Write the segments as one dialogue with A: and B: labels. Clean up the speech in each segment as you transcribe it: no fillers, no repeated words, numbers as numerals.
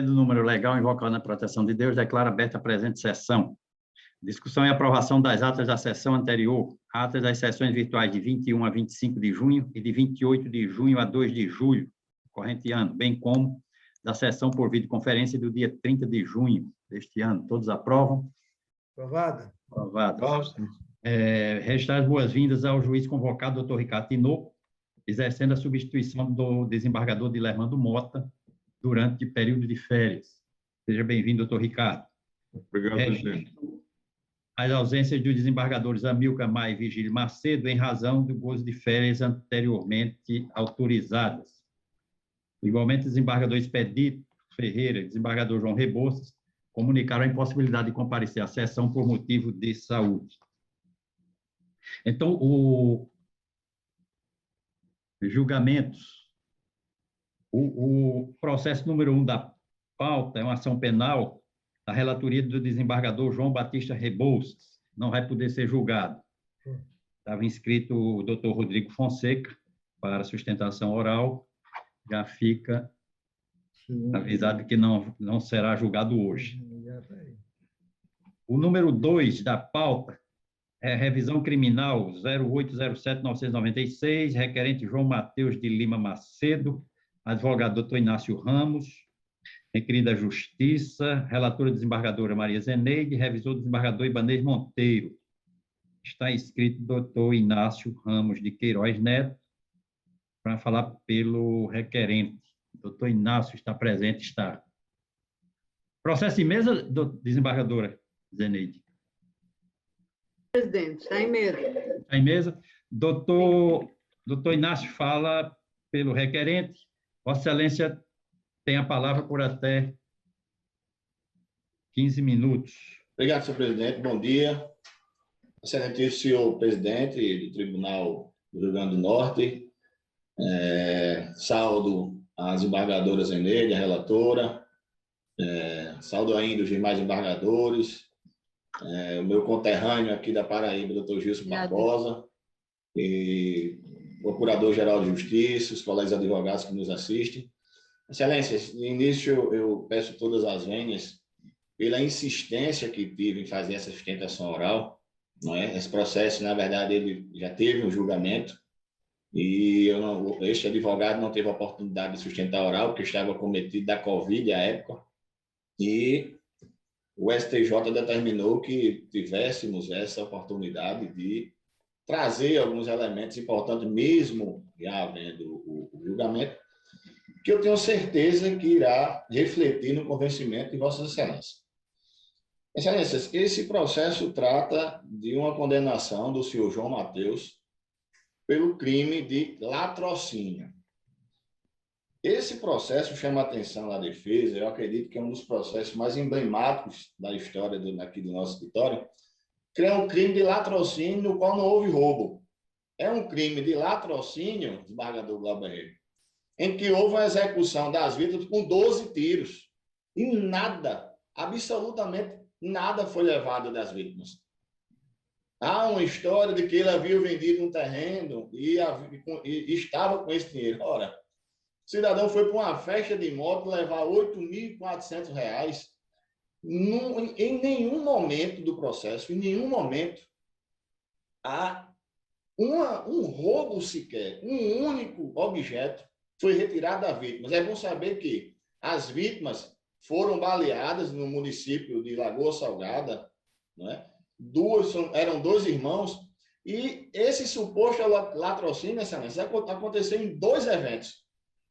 A: Tendo o número legal invocado na proteção de Deus, declaro aberta a presente sessão. Discussão e aprovação das atas da sessão anterior, atas das sessões virtuais de 21 a 25 de junho e de 28 de junho a 2 de julho, corrente ano, bem como da sessão por videoconferência do dia 30 de junho deste ano. Todos aprovam?
B: Aprovada.
A: Aprovada. Registrar as boas-vindas ao juiz convocado, doutor Ricardo Tinoco, exercendo a substituição do desembargador Dilermando Mota durante o período de férias. Seja bem-vindo, doutor Ricardo.
C: Obrigado, presidente.
A: As ausências dos desembargadores Amilcar Maia e Vigílio Macedo, em razão do gozo de férias anteriormente autorizadas. Igualmente, desembargador Expedito Ferreira e desembargador João Rebouças comunicaram a impossibilidade de comparecer à sessão por motivo de saúde. Então, julgamentos. O processo número 1 da pauta é uma ação penal da relatoria do desembargador João Batista Rebouças. Não vai poder ser julgado. Estava inscrito o doutor Rodrigo Fonseca para sustentação oral. Já fica avisado que não será julgado hoje. O número 2 da pauta é revisão criminal 0807-996, requerente João Mateus de Lima Macedo, advogado doutor Inácio Ramos, requerida Justiça, relatora desembargadora Maria Zeneide, revisor desembargador Ibanez Monteiro. Está inscrito doutor Inácio Ramos de Queiroz Neto, para falar pelo requerente. Doutor Inácio está presente, está. Processo em mesa, desembargadora Zeneide?
D: Presidente, está em mesa.
A: Está em mesa. Doutor Inácio fala pelo requerente. Vossa Excelência tem a palavra por até 15 minutos.
E: Obrigado, senhor presidente. Bom dia. Excelentíssimo senhor presidente do Tribunal do Rio Grande do Norte, saúdo a desembargadora Zeneide, a relatora, saúdo ainda os demais embargadores, o meu conterrâneo aqui da Paraíba, doutor Gilson Barbosa, e procurador-geral de Justiça, os colegas advogados que nos assistem. Excelências, no início eu peço todas as vênias pela insistência que tive em fazer essa sustentação oral, não é? Esse processo, na verdade, ele já teve um julgamento, e este advogado não teve a oportunidade de sustentar oral, porque estava cometido da Covid à época, e o STJ determinou que tivéssemos essa oportunidade de trazer alguns elementos importantes, mesmo já havendo o julgamento, que eu tenho certeza que irá refletir no convencimento de Vossas Excelências. Excelências, esse processo trata de uma condenação do senhor João Mateus pelo crime de latrocínio. Esse processo chama a atenção da defesa, eu acredito que é um dos processos mais emblemáticos da história aqui do nosso escritório, que é um crime de latrocínio no qual não houve roubo. É um crime de latrocínio, desembargador Glauber, em que houve a execução das vítimas com 12 tiros. E nada, absolutamente nada foi levado das vítimas. Há uma história de que ele havia vendido um terreno e estava com esse dinheiro. Ora, o cidadão foi para uma festa de moto levar R$ 8.400. Em nenhum momento do processo, em nenhum momento, há um roubo sequer, um único objeto foi retirado da vítima. É bom saber que as vítimas foram baleadas no município de Lagoa Salgada, não é? Eram 2 irmãos, e esse suposto latrocínio, excelência, aconteceu em 2 eventos.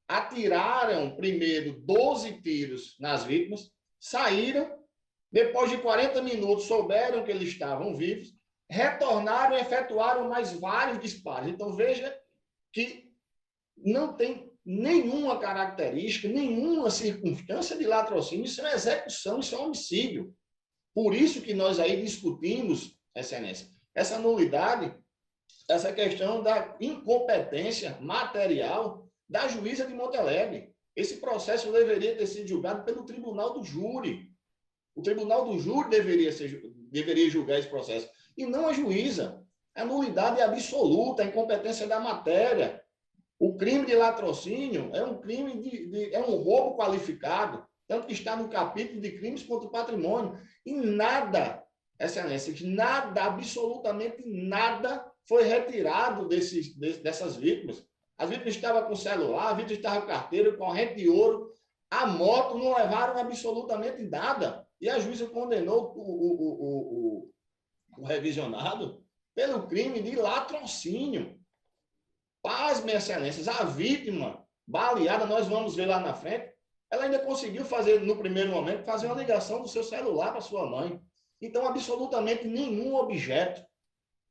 E: Atiraram primeiro 12 tiros nas vítimas, saíram, depois de 40 minutos souberam que eles estavam vivos, retornaram e efetuaram mais vários disparos. Então, veja que não tem nenhuma característica, nenhuma circunstância de latrocínio. Isso é uma execução, isso é um homicídio. Por isso que nós aí discutimos, excelência, essa nulidade, essa questão da incompetência material da juíza de Monte Alegre. Esse processo deveria ter sido julgado pelo tribunal do júri. O tribunal do júri deveria julgar esse processo, e não a juíza. A nulidade é absoluta, a incompetência da matéria. O crime de latrocínio é um crime é um roubo qualificado. tanto que está no capítulo de crimes contra o patrimônio. E nada, Excelência, nada, absolutamente nada foi retirado dessas vítimas. As vítimas estavam com celular, a vítima estava com carteira, corrente de ouro, a moto, não levaram absolutamente nada. E a juíza condenou o revisionado pelo crime de latrocínio. Pasmem, Excelências, a vítima baleada, nós vamos ver lá na frente, ela ainda conseguiu fazer, no primeiro momento, fazer uma ligação do seu celular para sua mãe. Então, absolutamente nenhum objeto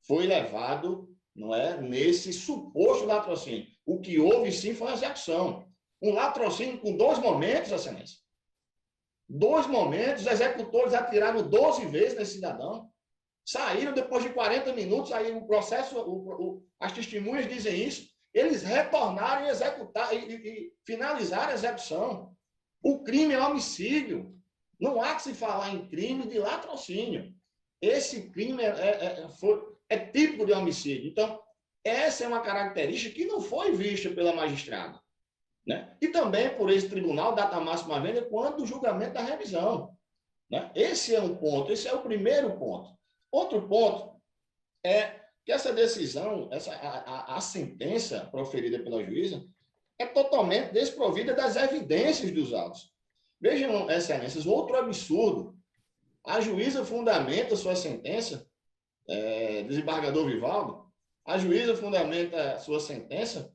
E: foi levado, não é, nesse suposto latrocínio. O que houve, sim, foi uma execução. Um latrocínio com 2 momentos, Excelência. 2 momentos, os executores atiraram 12 vezes nesse cidadão. Saíram depois de 40 minutos, aí o processo, as testemunhas dizem isso, eles retornaram e executaram e finalizaram a execução. O crime é homicídio. Não há que se falar em crime de latrocínio. Esse crime é típico de homicídio. Então, essa é uma característica que não foi vista pela magistrada, né? E também por esse tribunal, data máxima vênia, quando o julgamento da revisão, né? Esse é um ponto, esse é o primeiro ponto. Outro ponto é que essa decisão, a sentença proferida pela juíza, é totalmente desprovida das evidências dos autos. Vejam, Excelências, outro absurdo. A juíza fundamenta sua sentença, desembargador Vivaldo, a juíza fundamenta sua sentença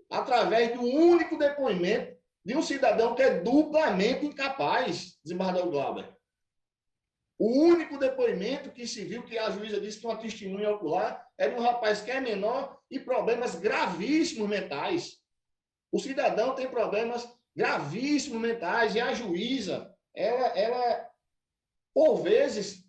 E: através de um único depoimento de um cidadão que é duplamente incapaz, desembargador Glauber. O único depoimento que se viu, que a juíza disse que uma testemunha ocular era um rapaz que é menor e problemas gravíssimos mentais. O cidadão tem problemas gravíssimos mentais e a juíza, ela por vezes,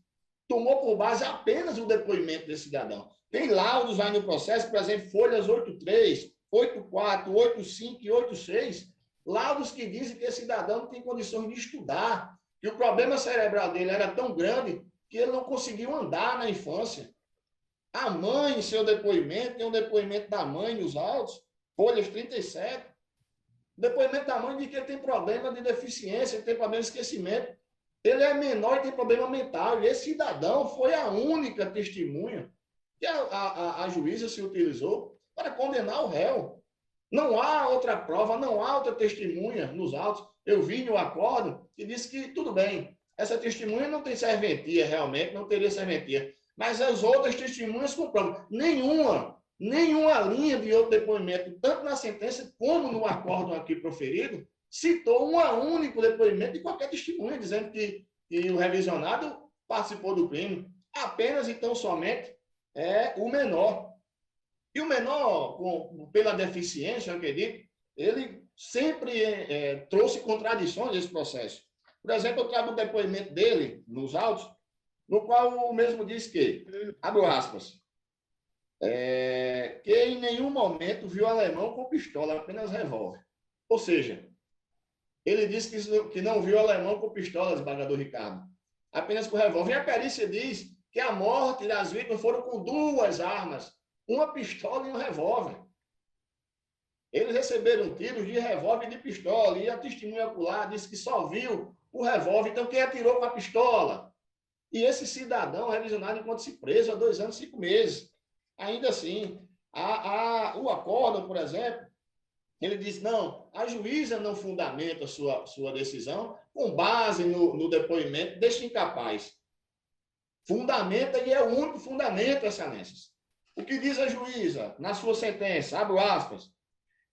E: tomou por base apenas o depoimento desse cidadão. Tem laudos aí no processo, por exemplo, folhas 83, 84, 85 e 86, laudos que dizem que esse cidadão não tem condições de estudar, que o problema cerebral dele era tão grande que ele não conseguiu andar na infância. A mãe, em seu depoimento, tem um depoimento da mãe nos autos, folhas 37. O depoimento da mãe diz que ele tem problema de deficiência, ele tem problema de esquecimento. Ele é menor e tem problema mental. E esse cidadão foi a única testemunha que a juíza se utilizou para condenar o réu. Não há outra prova, não há outra testemunha nos autos. Eu vi no acordo que disse que, tudo bem, essa testemunha não tem serventia realmente, não teria serventia. Mas as outras testemunhas comprovam. Nenhuma linha de outro depoimento, tanto na sentença como no acordo aqui proferido, citou um único depoimento de qualquer testemunha, dizendo que o revisionado participou do crime. Apenas, então, somente o menor. E o menor, pela deficiência, eu acredito, ele sempre trouxe contradições nesse processo. Por exemplo, eu trago o depoimento dele nos autos, no qual o mesmo diz que, abro aspas, que em nenhum momento viu alemão com pistola, apenas revólver. Ou seja, ele disse que não viu alemão com pistola, desembargador Ricardo, apenas com revólver. E a perícia diz que a morte das vítimas foram com 2 armas, uma pistola e um revólver. Eles receberam tiros de revólver e de pistola, e a testemunha ocular disse que só viu o revólver. Então, quem atirou com a pistola? E esse cidadão revisionado encontra-se preso há 2 anos e 5 meses. Ainda assim, o acórdão, por exemplo, ele diz, não, a juíza não fundamenta sua decisão com base no depoimento deste incapaz. Fundamenta, e é o único fundamento, Excelências. O que diz a juíza na sua sentença, abro aspas,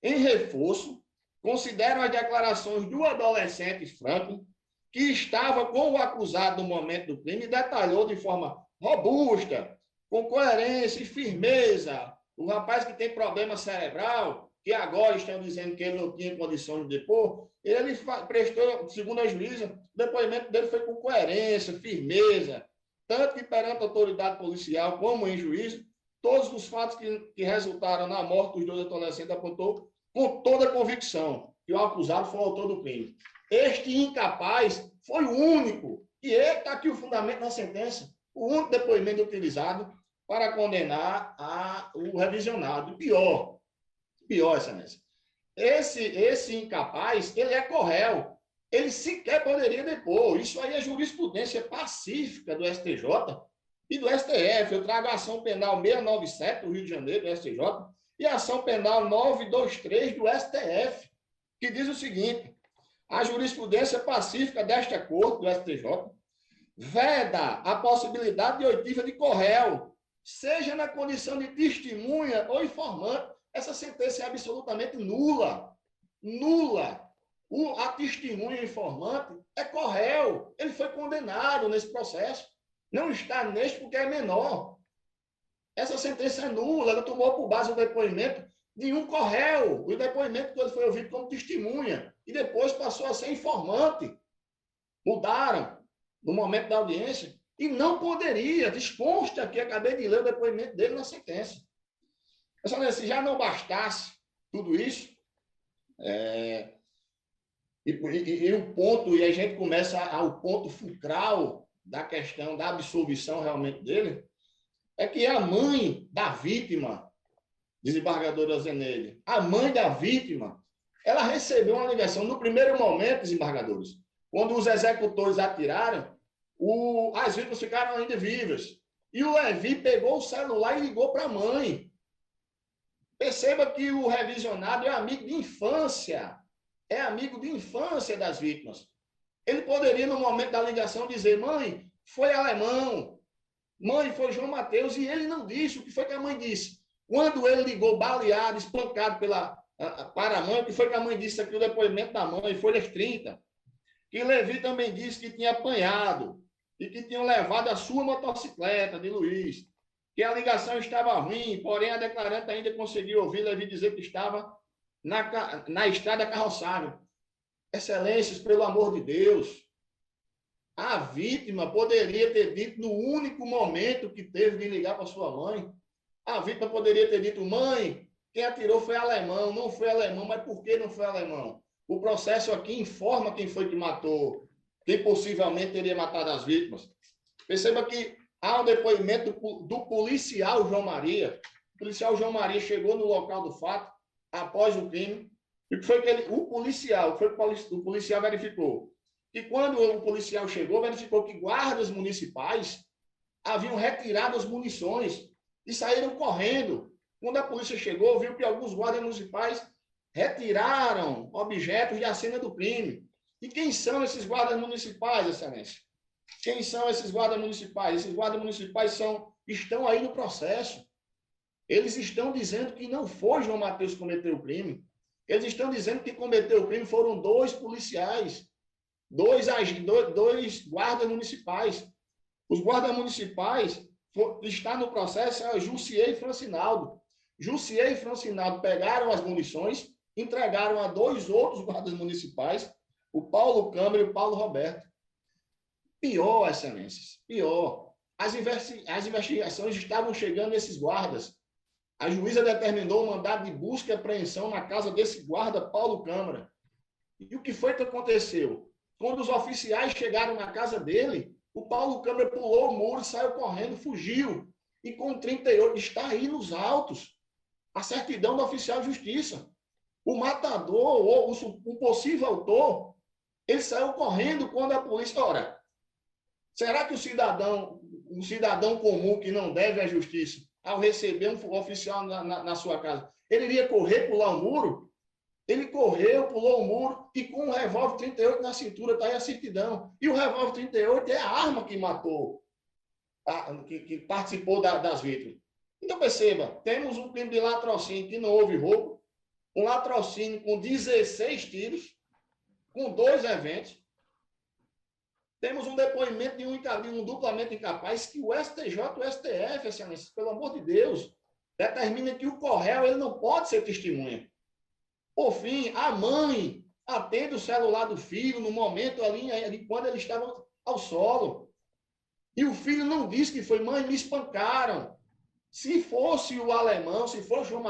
E: em reforço, consideram as declarações do adolescente Franklin, que estava com o acusado no momento do crime, e detalhou de forma robusta, com coerência e firmeza, o rapaz que tem problema cerebral, que agora estão dizendo que ele não tinha condições de depor, ele prestou, segundo a juíza, o depoimento dele foi com coerência, firmeza, tanto que perante a autoridade policial como em juízo, todos os fatos que resultaram na morte dos 2 adolescentes apontou com toda a convicção que o acusado foi o autor do crime. Este incapaz foi o único, e está aqui o fundamento da sentença, o único depoimento utilizado para condenar o revisionado. Pior, Excelência. Esse incapaz, ele é corréu. ele sequer poderia depor. Isso aí é jurisprudência pacífica do STJ e do STF. Eu trago a ação penal 697 do Rio de Janeiro, do STJ, e a ação penal 923 do STF, que diz o seguinte: a jurisprudência pacífica desta Corte, do STJ, veda a possibilidade de oitiva de corréu, seja na condição de testemunha ou informante. Essa sentença é absolutamente nula. Nula. A testemunha informante é corréu. Ele foi condenado nesse processo. Não está neste porque é menor. Essa sentença é nula. Ela tomou por base o depoimento de um corréu. O depoimento que ele foi ouvido como testemunha. E depois passou a ser informante. Mudaram no momento da audiência. E não poderia. Desconsta aqui, acabei de ler o depoimento dele na sentença. Se já não bastasse tudo isso, e o ponto, e a gente começa ao ponto fulcral da questão da absolvição realmente dele, é que a mãe da vítima, desembargadora Zeneide, a mãe da vítima, ela recebeu uma ligação no primeiro momento, desembargadores, quando os executores atiraram, as vítimas ficaram ainda vivas. E o Levi pegou o celular e ligou para a mãe. Perceba que o revisionado é amigo de infância. É amigo de infância das vítimas. Ele poderia, no momento da ligação, dizer: mãe, foi Alemão. Mãe, foi João Mateus. E ele não disse. O que foi que a mãe disse? Quando ele ligou baleado, espancado para a mãe, o que foi que a mãe disse aqui? O depoimento da mãe, folhas 30. Que Levi também disse que tinha apanhado e que tinham levado a sua motocicleta de Luiz. Que a ligação estava ruim, porém a declarante ainda conseguiu ouvir Levi dizer que estava na estrada carroçável. Excelências, pelo amor de Deus, a vítima poderia ter dito, no único momento que teve de ligar para sua mãe, a vítima poderia ter dito: mãe, quem atirou foi alemão, não foi alemão, mas por que não foi alemão? O processo aqui informa quem foi que matou, quem possivelmente teria matado as vítimas. Perceba que há um depoimento do policial João Maria. O policial João Maria chegou no local do fato, após o crime, e que foi que o policial verificou? Que quando o policial chegou, verificou que guardas municipais haviam retirado as munições e saíram correndo. Quando a polícia chegou, viu que alguns guardas municipais retiraram objetos da cena do crime. E quem são esses guardas municipais, Excelência? Quem são esses guardas municipais? Esses guardas municipais estão aí no processo. Eles estão dizendo que não foi João Mateus que cometeu o crime. Eles estão dizendo que cometeu o crime foram 2 policiais, 2 guardas municipais. Os guardas municipais está no processo é Jussier e Francinaldo. Jussier e Francinaldo pegaram as munições, entregaram a 2 outros guardas municipais, o Paulo Câmara e o Paulo Roberto. Pior, Excelências, pior. As investigações estavam chegando nesses guardas. A juíza determinou o mandado de busca e apreensão na casa desse guarda, Paulo Câmara. E o que foi que aconteceu? Quando os oficiais chegaram na casa dele, o Paulo Câmara pulou o muro, saiu correndo, fugiu. E com 38, está aí nos autos, a certidão do oficial de justiça. O matador, ou o possível autor, ele saiu correndo quando a polícia... Ora, será que o cidadão comum que não deve à justiça, ao receber um oficial na sua casa, ele iria correr, pular o muro? Ele correu, pulou o muro e com um revólver 38 na cintura, está aí a certidão. E o revólver 38 é a arma que matou, que participou das vítimas. Então, perceba, temos um crime de latrocínio que não houve roubo, um latrocínio com 16 tiros, com 2 eventos. Temos um depoimento de um duplamente incapaz que o STJ, o STF, Excelência, pelo amor de Deus, determina que o corréu ele não pode ser testemunha. Por fim, a mãe atende o celular do filho no momento ali quando ele estava ao solo. E o filho não disse que foi: mãe, me espancaram. Se fosse o alemão, se fosse João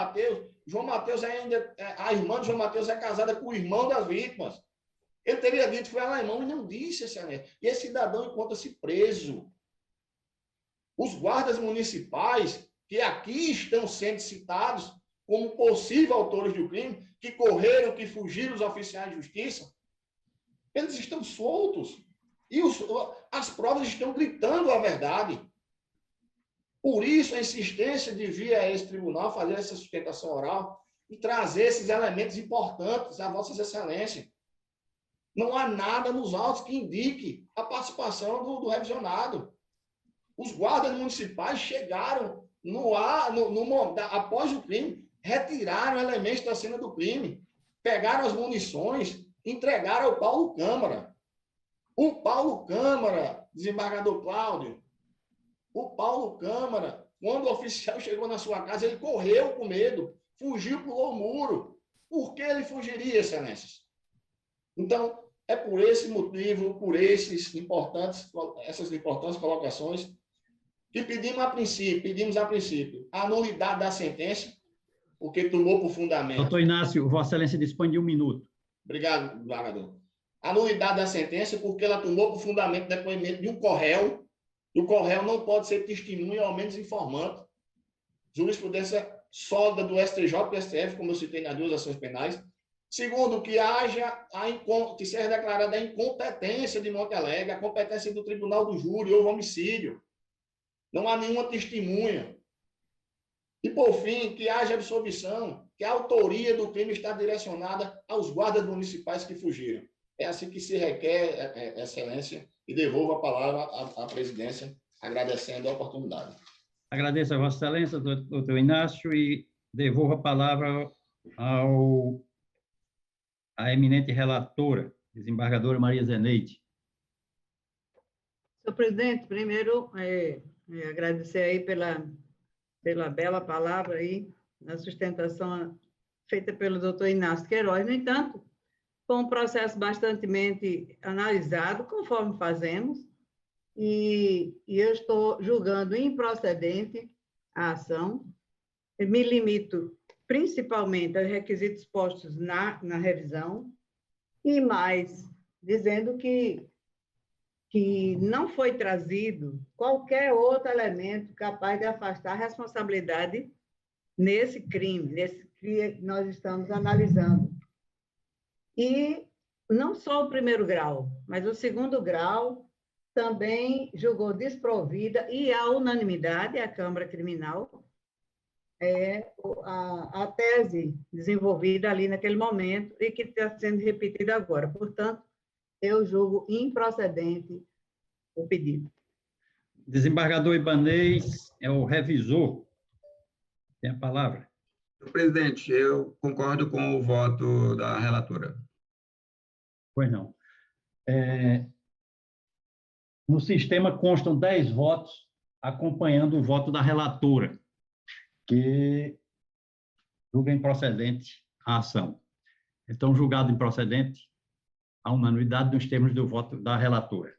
E: Mateus ainda, a irmã de João Mateus é casada com o irmão das vítimas. Ele teria dito que foi alemão e não disse, Excelência. E esse cidadão encontra-se preso. Os guardas municipais, que aqui estão sendo citados como possíveis autores do crime, que correram, que fugiram os oficiais de justiça, Eles estão soltos. E as provas estão gritando a verdade. Por isso, a insistência de vir a esse tribunal fazer essa sustentação oral e trazer esses elementos importantes a Vossas Excelências. Não há nada nos autos que indique a participação do revisionado. Os guardas municipais chegaram após o crime, retiraram elementos da cena do crime, pegaram as munições, entregaram ao Paulo Câmara. O Paulo Câmara, desembargador Cláudio, o Paulo Câmara, quando o oficial chegou na sua casa, ele correu com medo, fugiu, pulou o muro. Por que ele fugiria, Excelências? Então, é por esse motivo, por essas importantes colocações, que pedimos a princípio a nulidade da sentença, porque tomou por fundamento.
A: Doutor Inácio, Vossa Excelência dispõe de 1 minuto.
E: Obrigado, desembargador. A nulidade da sentença, porque ela tomou por fundamento o depoimento de um corréu, e o corréu não pode ser testemunha, ao menos informante. Jurisprudência sólida do STJ e do STF, como eu citei nas 2 ações penais. Segundo, que que seja declarada a incompetência de Monte Alegre, a competência do tribunal do júri, houve homicídio. Não há nenhuma testemunha. E, por fim, que haja absolvição, que a autoria do crime está direcionada aos guardas municipais que fugiram. É assim que se requer, Excelência, e devolvo a palavra à presidência, agradecendo a oportunidade.
A: Agradeço a Vossa Excelência, doutor Inácio, e devolvo a palavra à eminente relatora, desembargadora Maria Zeneide.
B: Senhor presidente, primeiro, agradecer aí pela bela palavra aí, na sustentação feita pelo doutor Inácio Queiroz. No entanto, foi um processo bastante analisado, conforme fazemos, e eu estou julgando improcedente a ação. Eu me limito principalmente aos requisitos postos na revisão, e mais, dizendo que não foi trazido qualquer outro elemento capaz de afastar a responsabilidade nesse crime, nesse que nós estamos analisando. E não só o 1º grau, mas o 2º grau também julgou desprovida, e à unanimidade, a Câmara Criminal, a tese desenvolvida ali naquele momento e que está sendo repetida agora. Portanto, eu julgo improcedente o pedido.
A: Desembargador Ibanez é o revisor. Tem a palavra.
D: Senhor presidente, eu concordo com o voto da relatora.
A: Pois não. No sistema constam 10 votos acompanhando o voto da relatora, que julga improcedente a ação. Então, julgado improcedente, a unanimidade nos termos do voto da relatora.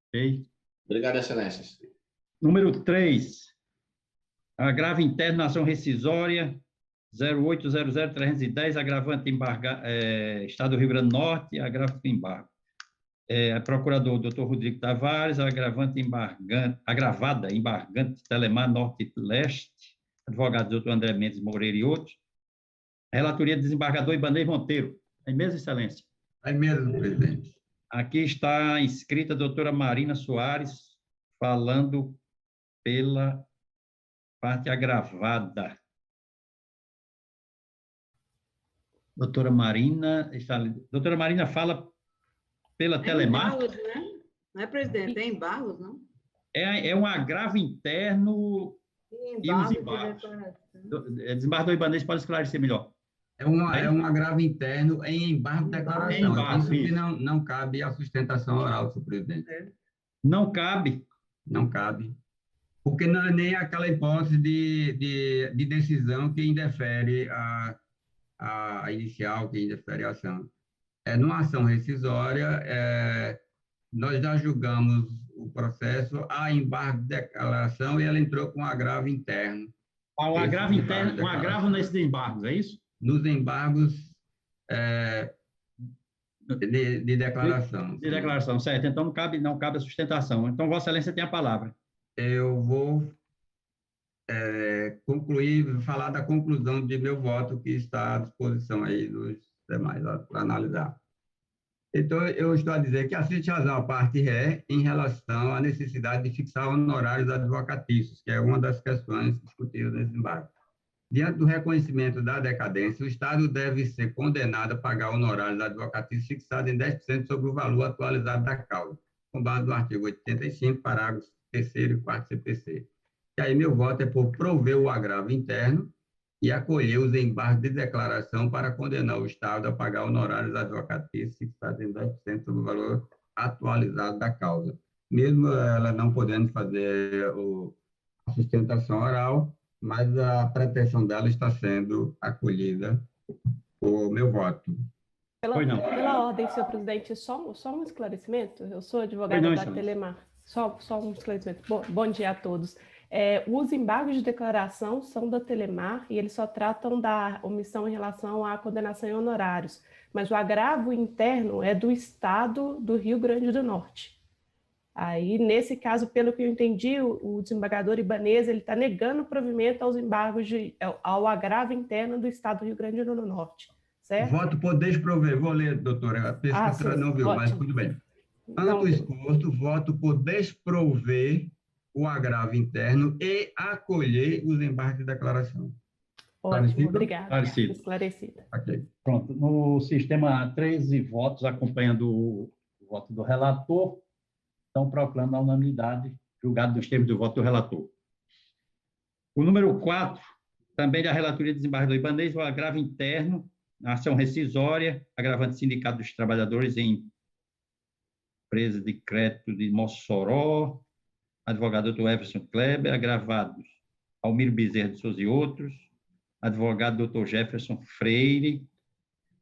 A: Ok?
E: Obrigado, Excelências.
A: Número 3, agravo interno na ação rescisória 0800-310, agravante Estado do Rio Grande do Norte, agravo embargo. Procurador Dr. Rodrigo Tavares, agravada embargante Telemar Norte e Leste, advogado Dr. André Mendes Moreira e outros. Relatoria do desembargador Ibanez Monteiro. É mesmo, Excelência?
D: É mesmo, presidente.
A: Aqui está inscrita a doutora Marina Soares, falando pela parte agravada. Doutora Marina, doutora Marina fala pela Telemar.
B: Em Barros, né? Não é, presidente? É em Barros, não?
A: É um agravo interno e os embargos. Desembargador Ibanez pode esclarecer melhor.
D: É um agravo interno em embargo de declaração.
A: Embargo,
D: isso que não cabe a sustentação oral, senhor presidente.
A: Não cabe?
D: Não cabe. Porque não é nem aquela hipótese de decisão que indefere a inicial, que indefere a ação. Numa ação rescisória, nós já julgamos o processo a embargo de declaração e ela entrou com um agravo interno.
A: Um agravo interno, um agravo nesses embargos, é isso?
D: Nos embargos de declaração.
A: De declaração, certo. Então, não cabe a sustentação. Então, Vossa Excelência tem a palavra.
D: Eu vou falar da conclusão de meu voto, que está à disposição aí dos demais para analisar. Então, eu estou a dizer que assiste razão a parte ré em relação à necessidade de fixar honorários advocatícios, que é uma das questões discutidas nesse embargo. Diante do reconhecimento da decadência, o Estado deve ser condenado a pagar honorários advocatícios fixados em 10% sobre o valor atualizado da causa, com base no artigo 85, parágrafos 3º e 4º CPC. E aí meu voto é por prover o agravo interno e acolher os embargos de declaração para condenar o Estado a pagar honorários advocatícios fixados em 10% sobre o valor atualizado da causa, mesmo ela não podendo fazer a sustentação oral, mas a pretensão dela está sendo acolhida por meu voto.
F: Pela ordem, senhor presidente, só um esclarecimento. Eu sou advogada da Telemar. Só um esclarecimento. Bom dia a todos. Os embargos de declaração são da Telemar e eles só tratam da omissão em relação à condenação em honorários, mas o agravo interno é do Estado do Rio Grande do Norte. Aí, nesse caso, pelo que eu entendi, o desembargador Ibanez está negando o provimento aos embargos ao agravo interno do Estado do Rio Grande do Norte, certo?
D: Voto por desprover. Vou ler, doutora. A pesquisa não viu, mas tudo bem. Tanto exposto, voto por desprover o agravo interno e acolher os embargos de declaração.
F: Ótimo, obrigada. Esclarecido.
D: Okay.
A: Pronto. No sistema há 13 votos acompanhando o voto do relator. Então, proclamo a unanimidade, julgado dos termos do voto do relator. O número 4, também da relatoria do desembargador Ibanez, o agravo interno, a ação rescisória, agravante Sindicato dos Trabalhadores em empresa de crédito de Mossoró, advogado Dr. Everson Kleber, agravados Almir Bezerra de Souza e outros, advogado Dr. Jefferson Freire,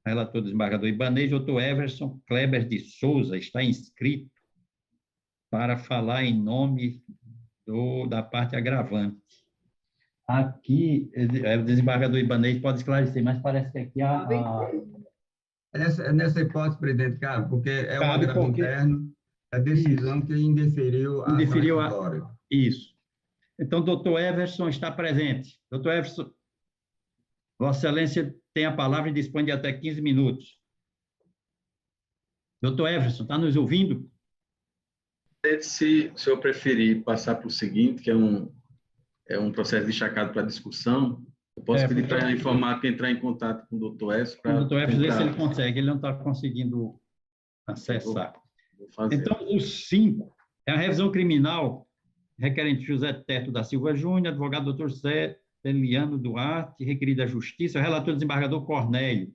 A: relator do desembargador Ibanez, Dr. Everson Kleber de Souza, está inscrito para falar em nome da parte agravante. Aqui, o desembargador Ibanez pode esclarecer, mas parece que aqui
D: Nessa hipótese, presidente, cara, porque é um agravo interno, a decisão que indeferiu a rescisória.
A: Isso. Então, doutor Everson está presente. Doutor Everson, Vossa Excelência tem a palavra e dispõe de até 15 minutos. Doutor Everson, está nos ouvindo?
G: Se o senhor preferir passar para o seguinte, que é um processo destacado para discussão, eu posso pedir para informar que entrar em contato com o doutor Everson.
A: O doutor Everson, ver se ele consegue, ele não está conseguindo acessar. Então, o 5 é a revisão criminal, requerente José Teto da Silva Júnior, advogado doutor Zé Eliano Duarte, requerida à Justiça, relator desembargador Cornélio,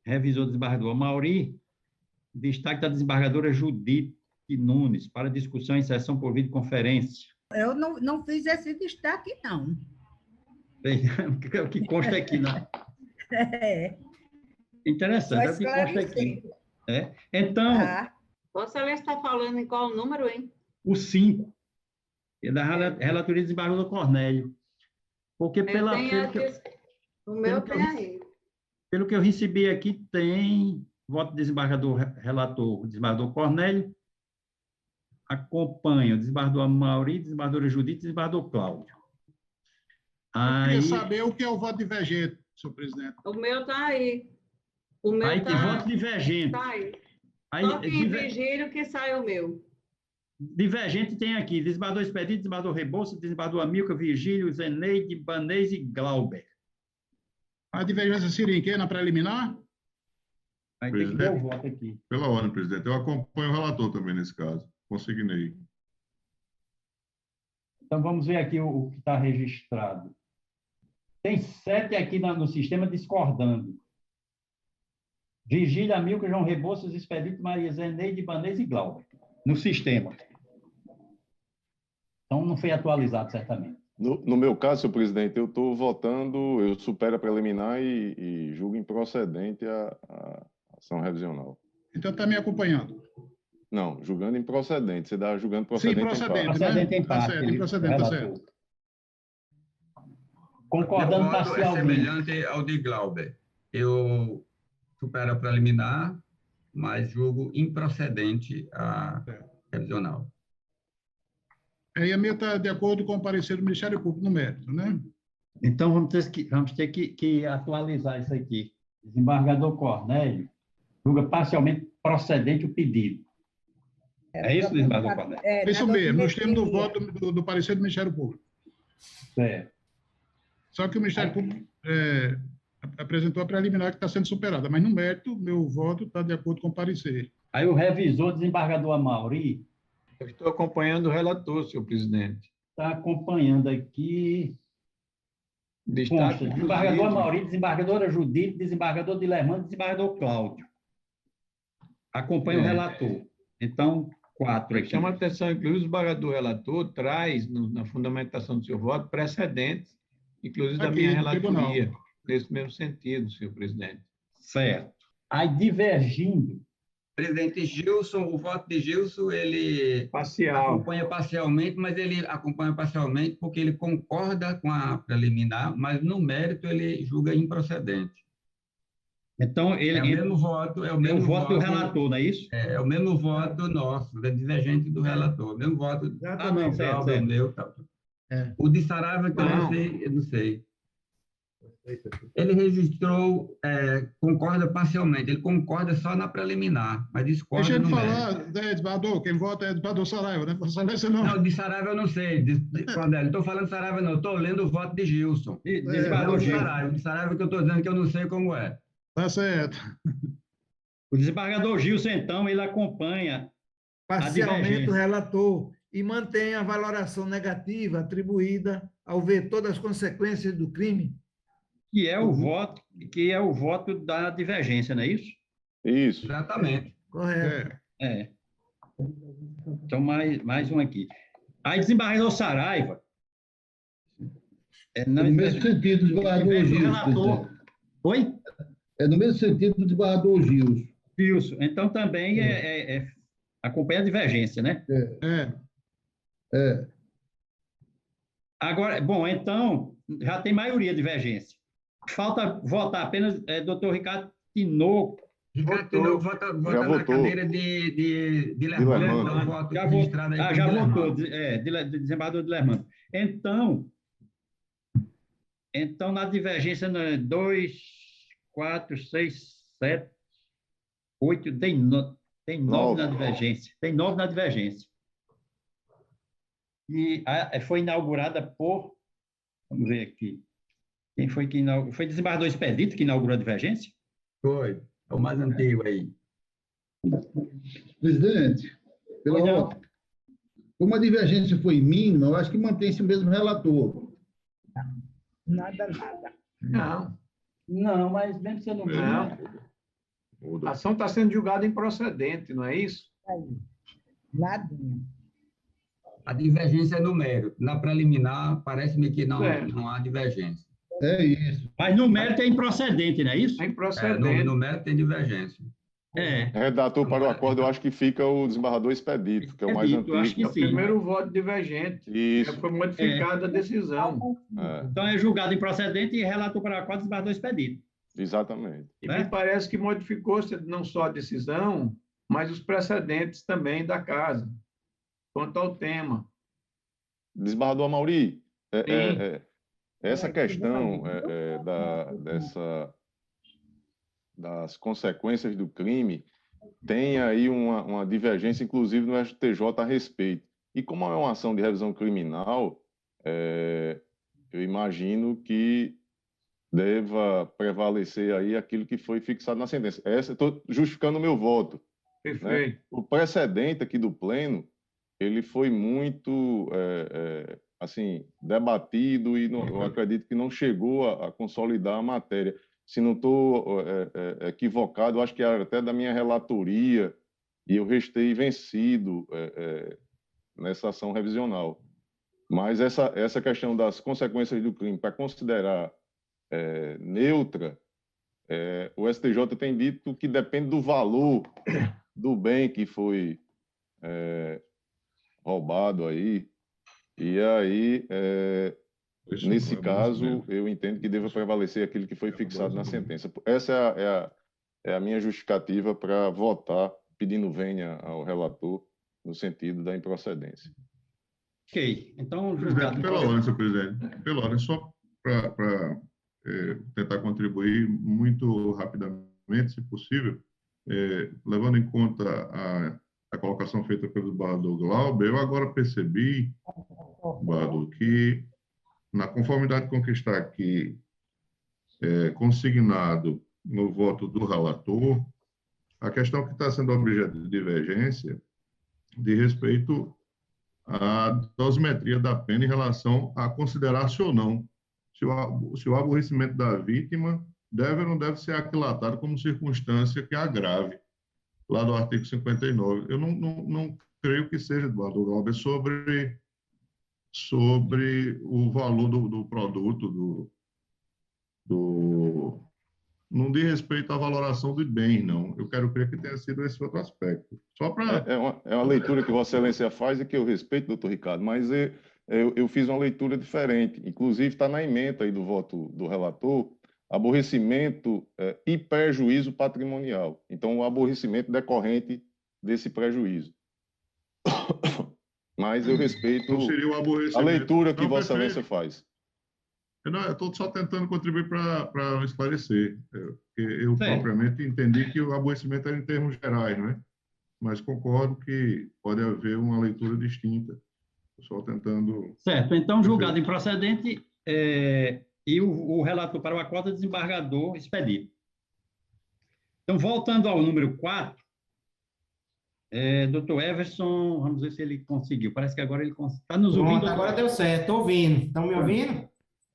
A: revisor desembargador Mauri, destaque da desembargadora Judite Nunes, para discussão em sessão por videoconferência.
H: Eu não fiz esse destaque, não.
A: O que consta aqui, né? Interessante, é o que consta aqui. Então...
B: Vossa Excelência está falando em qual número, hein?
A: O 5, é da relatoria do desembargador Cornélio. Porque
B: o meu tem aí.
A: Pelo que eu recebi aqui, tem voto do desembargador relator, desembargador Cornélio, acompanha o desembargador Mauri, desembargadora Judite e desembargador Cláudio.
I: Eu queria saber o que é o voto divergente, senhor presidente.
B: O meu está aí. O meu
A: aí tem voto divergente.
B: Está aí. Só que em vigílio que sai o meu.
A: Divergente tem aqui, desembargador Expedito, desembargador Rebouça, desembargador Amilcar, Virgílio, Zeneide, Ibanez e Glauber.
I: A divergência seria em quê? Na preliminar?
A: Aí tem que dar o voto aqui.
C: Pela ordem, presidente. Eu acompanho o relator também nesse caso. Consignei.
A: Então, vamos ver aqui o que está registrado. Tem 7 aqui no sistema discordando. Virgílio, Amilcar, João Rebouças, Expedito, Maria Zeneide, Ibanez e Glauber. No sistema. Então, não foi atualizado, certamente.
C: No meu caso, senhor presidente, eu estou votando, eu supero a preliminar e julgo improcedente a ação revisional.
I: Então, está me acompanhando.
C: Não, julgando improcedente. Você está julgando procedente.
I: Sim, procedente,
A: procedente em parte.
I: Certo, improcedente, está certo.
A: Concordando
D: parcialmente. É semelhante ao de Glauber. Eu supero a preliminar, mas julgo improcedente a revisional.
I: Aí a minha está de acordo com o parecer do Ministério Público no mérito, né?
A: Então, vamos ter que atualizar isso aqui. Desembargador Cornélio julga parcialmente procedente o pedido. É isso, desembargador Pardal?
I: É isso mesmo, nos termos do voto do parecer do Ministério Público.
A: Certo.
I: Só que o Ministério Público apresentou a preliminar que está sendo superada, mas no mérito, meu voto está de acordo com o parecer.
A: Aí o revisor, desembargador Amaury,
G: Eu estou acompanhando o relator, senhor presidente.
A: está acompanhando aqui.
G: Destaque
A: Desembargador Amaury, desembargadora Judite, desembargador Dilermando, desembargador Cláudio. Acompanha o relator. Então, 4 aqui.
G: Chama a atenção, inclusive, o desembargador relator traz, na fundamentação do seu voto, precedentes, inclusive da minha relatoria, nesse mesmo sentido, senhor presidente.
A: Certo. Aí, divergindo.
D: Presidente Gilson, o voto de Gilson, ele acompanha parcialmente, mas ele acompanha parcialmente porque ele concorda com a preliminar, mas no mérito ele julga improcedente.
A: Então,
D: é o mesmo voto, é o mesmo
A: voto do relator, não é isso?
D: É o mesmo voto nosso, da divergente do relator, o mesmo voto do meu, tal. O de Saraiva, que eu não sei. Ele registrou, concorda parcialmente, ele concorda só na preliminar, mas discorda
I: Deixa ele
D: no
I: falar,
D: mérito.
I: desembargador, quem vota é o desembargador Saraiva, né?
D: Não, de Saraiva eu não sei, não estou falando de Saraiva não, estou lendo o voto de Gilson.
A: Desembargador
D: Saraiva, de Saraiva que eu estou dizendo que eu não sei como é.
I: Tá certo.
A: O desembargador Gilson, então, ele acompanha
J: parcialmente o relator e mantém a valoração negativa atribuída ao ver todas as consequências do crime.
A: Que é o voto da divergência, não é isso?
C: Isso.
D: Exatamente.
J: Correto.
A: Então, mais um aqui. Aí, desembargador Saraiva.
K: No mesmo sentido, desembargador Gilson.
A: Oi?
K: É no mesmo sentido do desembargador Gilson.
A: Gilson. Então, também acompanha a divergência, né? Agora, bom, então, já tem maioria de divergência. Falta votar apenas doutor Ricardo Tinoco.
D: Ricardo Tinoco vota na cadeira de Dilermando. Então, voto registrado aí.
A: Já votou, desembargador Dilermando. Então, na divergência, 2, 4, 6, 7, 8, tem 9 na divergência. Tem 9 na divergência. E foi inaugurada por... Vamos ver aqui. Quem foi que inaugurou? Foi o desembargador Expedito que inaugurou a divergência?
D: Foi. É o mais antigo aí.
K: Presidente, como a divergência foi mínima, eu acho que mantém-se o mesmo relator.
H: Nada.
A: Não, mas mesmo sendo
G: A ação está sendo julgada improcedente, não é isso?
H: Nadinha.
D: A divergência é no mérito. Na preliminar, parece-me que não há divergência.
K: É isso.
A: Mas no mérito é improcedente, não é isso?
G: É improcedente.
D: No mérito tem divergência.
C: Redator para o acordo, eu acho que fica o desembargador Expedito, que é o mais antigo.
A: Eu acho que
G: É o primeiro voto divergente.
C: Isso.
G: Foi modificada a decisão.
A: Então é julgado improcedente e relator para o acordo desembargador Expedito.
C: Exatamente.
G: E me parece que modificou-se não só a decisão, mas os precedentes também da casa, quanto ao tema.
C: Desembargador Amaury, essa questão das consequências do crime tem aí uma divergência, inclusive, no STJ a respeito. E como é uma ação de revisão criminal, eu imagino que deva prevalecer aí aquilo que foi fixado na sentença. Estou justificando o meu voto.
G: Perfeito.
C: Né? O precedente aqui do Pleno, ele foi muito assim, debatido e eu acredito que não chegou a consolidar a matéria. Se não estou equivocado, eu acho que era até da minha relatoria e eu restei vencido nessa ação revisional. Mas essa questão das consequências do crime, para considerar neutra, o STJ tem dito que depende do valor do bem que foi roubado aí. E aí, nesse caso, eu entendo que deva prevalecer aquilo que foi fixado na sentença. Essa é a minha justificativa para votar pedindo venha ao relator no sentido da improcedência.
A: Ok. Então,
I: pela ordem, senhor presidente. Pela ordem, só para tentar contribuir muito rapidamente, se possível.
L: levando em conta a colocação feita pelo desembargador Glauber, eu agora percebi, desembargador, que na conformidade com o que está aqui consignado no voto do relator, a questão que está sendo objeto de divergência de respeito à dosimetria da pena em relação a considerar-se ou não se o aborrecimento da vítima deve ou não deve ser aquilatado como circunstância que agrave, lá do artigo 59. Eu não creio que seja, Eduardo Glauber, sobre o valor do produto, não diz respeito à valoração do bem, não. Eu quero crer que tenha sido esse outro aspecto. Só para...
C: É uma leitura que Vossa Excelência faz e que eu respeito, doutor Ricardo, mas eu fiz uma leitura diferente. Inclusive, está na ementa aí do voto do relator, aborrecimento e prejuízo patrimonial. Então, o aborrecimento decorrente desse prejuízo. Mas eu respeito a leitura que Vossa Excelência faz.
L: Eu estou só tentando contribuir para esclarecer. Eu propriamente entendi que o aborrecimento era em termos gerais, não é? Mas concordo que pode haver uma leitura distinta. Estou só tentando...
A: Certo. Então, julgado improcedente e o relator para o acordo é desembargador expedito. Então, voltando ao número 4, doutor Everson, vamos ver se ele conseguiu. Parece que agora ele conseguiu. Está nos ouvindo?
M: Agora deu certo, estou ouvindo. Estão me ouvindo?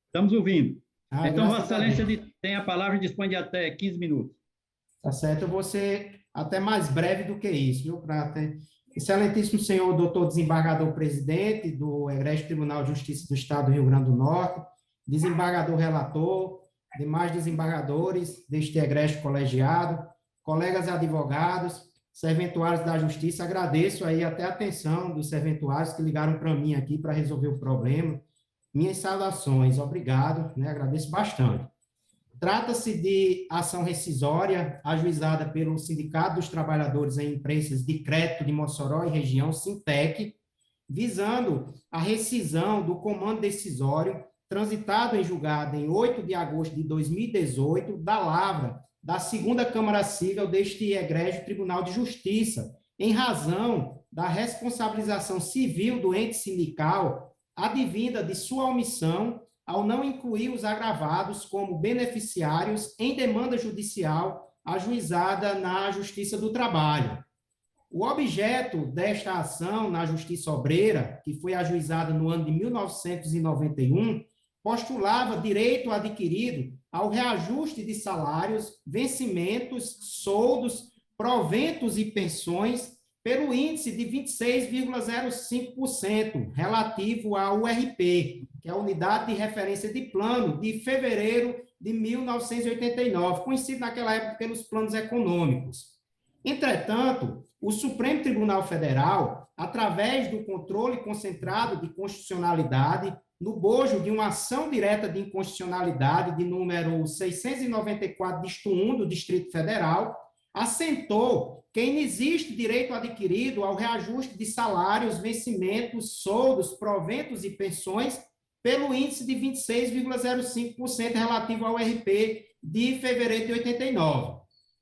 A: Estamos ouvindo. Então, Vossa Excelência tem a palavra e dispõe de até 15 minutos.
M: Tá certo, eu vou ser até mais breve do que isso, viu, Prata? Excelentíssimo senhor doutor desembargador presidente do Egrégio Tribunal de Justiça do Estado do Rio Grande do Norte, desembargador relator, demais desembargadores deste egrégio colegiado, colegas advogados, serventuários da Justiça, agradeço aí até a atenção dos serventuários que ligaram para mim aqui para resolver o problema. Minhas saudações, obrigado, agradeço bastante. Trata-se de ação rescisória ajuizada pelo Sindicato dos Trabalhadores em Empresas de Crédito de Mossoró e região, Sintec, visando a rescisão do comando decisório transitado em julgado em 8 de agosto de 2018 da lavra da 2ª Câmara Civil deste egrégio Tribunal de Justiça, em razão da responsabilização civil do ente sindical advinda de sua omissão ao não incluir os agravados como beneficiários em demanda judicial ajuizada na Justiça do Trabalho. O objeto desta ação na Justiça Obreira, que foi ajuizada no ano de 1991, postulava direito adquirido ao reajuste de salários, vencimentos, soldos, proventos e pensões pelo índice de 26,05% relativo ao URP, que é a Unidade de Referência de Plano, de fevereiro de 1989, conhecido naquela época pelos planos econômicos. Entretanto, o Supremo Tribunal Federal, através do controle concentrado de constitucionalidade, no bojo de uma ação direta de inconstitucionalidade de número 694-1 do Distrito Federal, assentou que inexiste direito adquirido ao reajuste de salários, vencimentos, soldos, proventos e pensões pelo índice de 26,05% relativo ao RP de fevereiro de 89.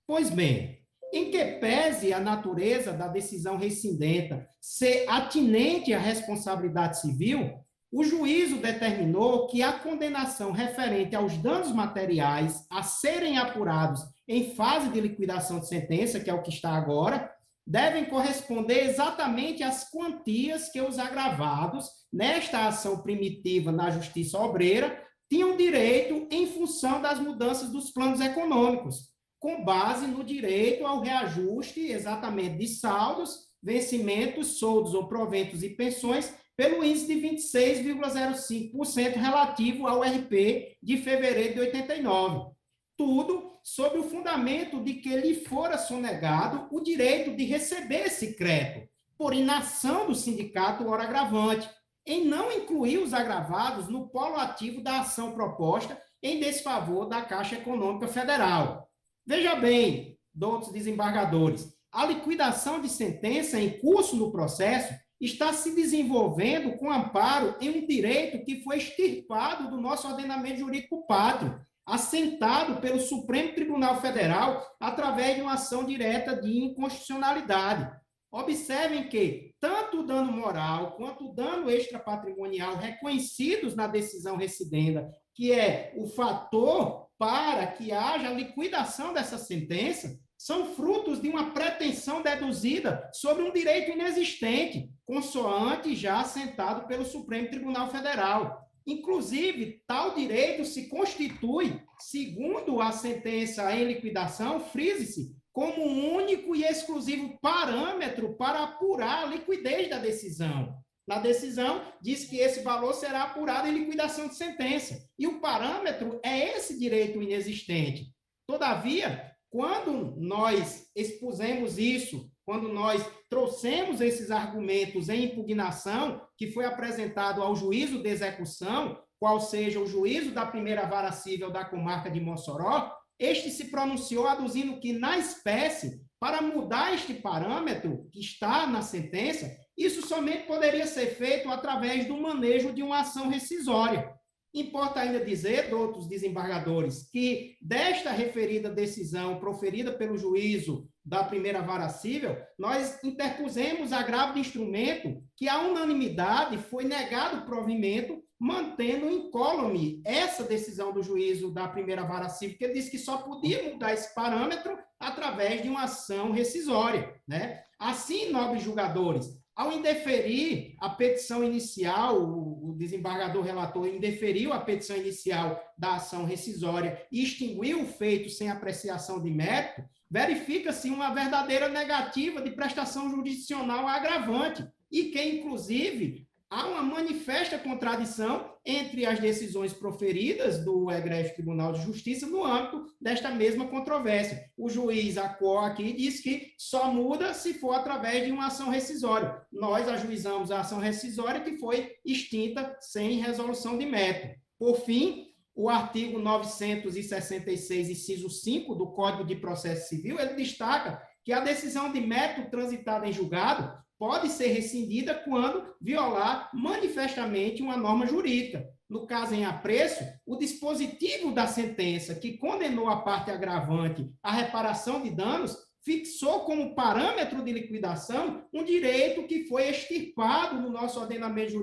M: Pois bem, em que pese a natureza da decisão rescindenta ser atinente à responsabilidade civil, o juízo determinou que a condenação referente aos danos materiais a serem apurados em fase de liquidação de sentença, que é o que está agora, devem corresponder exatamente às quantias que os agravados, nesta ação primitiva na Justiça Obreira, tinham direito em função das mudanças dos planos econômicos, com base no direito ao reajuste exatamente de saldos, vencimentos, soldos ou proventos e pensões pelo índice de 26,05% relativo ao RP de fevereiro de 89. Tudo sob o fundamento de que lhe fora sonegado o direito de receber esse crédito, por inação do sindicato ora agravante, em não incluir os agravados no polo ativo da ação proposta em desfavor da Caixa Econômica Federal. Veja bem, doutos desembargadores, a liquidação de sentença em curso no processo está se desenvolvendo com amparo em um direito que foi extirpado do nosso ordenamento jurídico pátrio, assentado pelo Supremo Tribunal Federal através de uma ação direta de inconstitucionalidade. Observem que tanto o dano moral quanto o dano extrapatrimonial reconhecidos na decisão recidenda, que é o fator para que haja liquidação dessa sentença, são frutos de uma pretensão deduzida sobre um direito inexistente, consoante já assentado pelo Supremo Tribunal Federal. Inclusive, tal direito se constitui, segundo a sentença em liquidação, frise-se, como um único e exclusivo parâmetro para apurar a liquidez da decisão. Na decisão, diz que esse valor será apurado em liquidação de sentença. E o parâmetro é esse direito inexistente. Todavia, quando nós expusemos isso, quando nós trouxemos esses argumentos em impugnação, que foi apresentado ao juízo de execução, qual seja o juízo da primeira vara civil da comarca de Mossoró, este se pronunciou aduzindo que, na espécie, para mudar este parâmetro que está na sentença, isso somente poderia ser feito através do manejo de uma ação rescisória. Importa ainda dizer, doutos desembargadores, que desta referida decisão proferida pelo juízo da primeira vara civil, nós interpusemos agravo de instrumento que, à unanimidade, foi negado o provimento, mantendo incólume essa decisão do juízo da primeira vara civil, que ele disse que só podia mudar esse parâmetro através de uma ação rescisória, né? Assim, nobres julgadores, ao indeferir a petição inicial, o desembargador relator indeferiu a petição inicial da ação rescisória e extinguiu o feito sem apreciação de mérito, verifica-se uma verdadeira negativa de prestação jurisdicional agravante e que, inclusive, há uma manifesta contradição entre as decisões proferidas do Egrégio Tribunal de Justiça no âmbito desta mesma controvérsia. O juiz Acó aqui diz que só muda se for através de uma ação rescisória. Nós ajuizamos a ação rescisória que foi extinta sem resolução de mérito. Por fim, o artigo 966, inciso 5 do Código de Processo Civil, ele destaca que a decisão de mérito transitada em julgado pode ser rescindida quando violar manifestamente uma norma jurídica. No caso em apreço, o dispositivo da sentença que condenou a parte agravante à reparação de danos fixou como parâmetro de liquidação um direito que foi extirpado no nosso ordenamento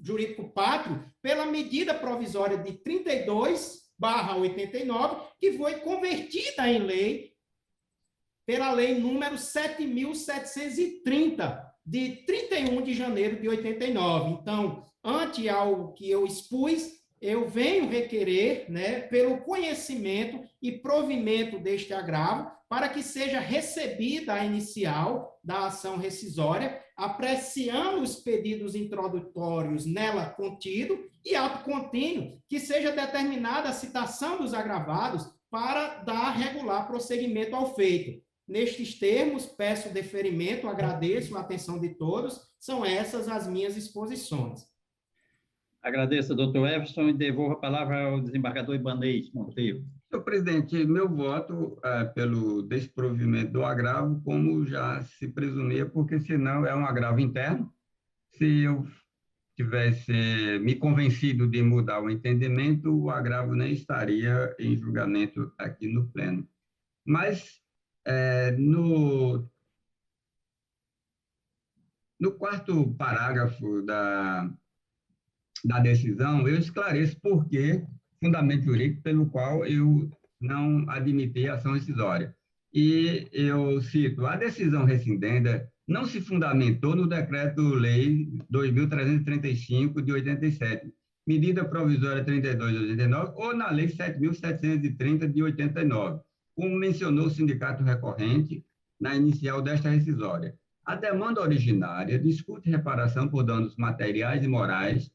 M: jurídico pátrio pela medida provisória de 32/89, que foi convertida em lei pela lei número 7.730, de 31 de janeiro de 89. Então, ante ao que eu expus, eu venho requerer, né, pelo conhecimento e provimento deste agravo, para que seja recebida a inicial da ação rescisória, apreciando os pedidos introdutórios nela contido e ato contínuo, que seja determinada a citação dos agravados para dar regular prosseguimento ao feito. Nestes termos, peço deferimento, agradeço a atenção de todos, são essas as minhas exposições.
A: Agradeço, doutor Everson, e devolvo a palavra ao desembargador Ibanez Monteiro.
D: Senhor presidente, meu voto pelo desprovimento do agravo, como já se presumia, porque senão é um agravo interno. Se eu tivesse me convencido de mudar o entendimento, o agravo nem estaria em julgamento aqui no pleno. Mas no quarto parágrafo da decisão, eu esclareço por que fundamento jurídico pelo qual eu não admiti a ação rescisória. E eu cito, a decisão rescindenda não se fundamentou no Decreto-Lei 2.335, de 87, medida provisória 32 de 89, ou na Lei 7.730, de 89, como mencionou o sindicato recorrente na inicial desta rescisória. A demanda originária discute reparação por danos materiais e morais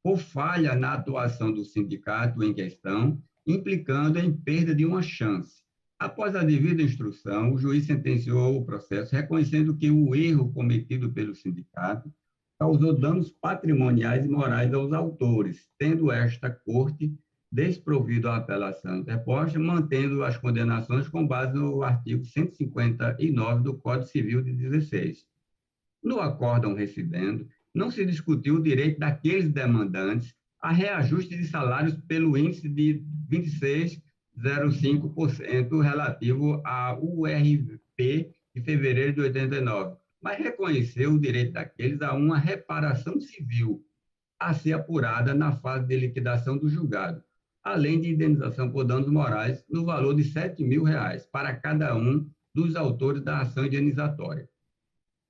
D: por falha na atuação do sindicato em questão, implicando em perda de uma chance. Após a devida instrução, o juiz sentenciou o processo, reconhecendo que o erro cometido pelo sindicato causou danos patrimoniais e morais aos autores, tendo esta corte desprovido a apelação interposta, mantendo as condenações com base no artigo 159 do Código Civil de 16. No acórdão recidendo, não se discutiu o direito daqueles demandantes a reajuste de salários pelo índice de 26,05% relativo à URP de fevereiro de 89, mas reconheceu o direito daqueles a uma reparação civil a ser apurada na fase de liquidação do julgado, além de indenização por danos morais no valor de R$ 7.000 para cada um dos autores da ação indenizatória.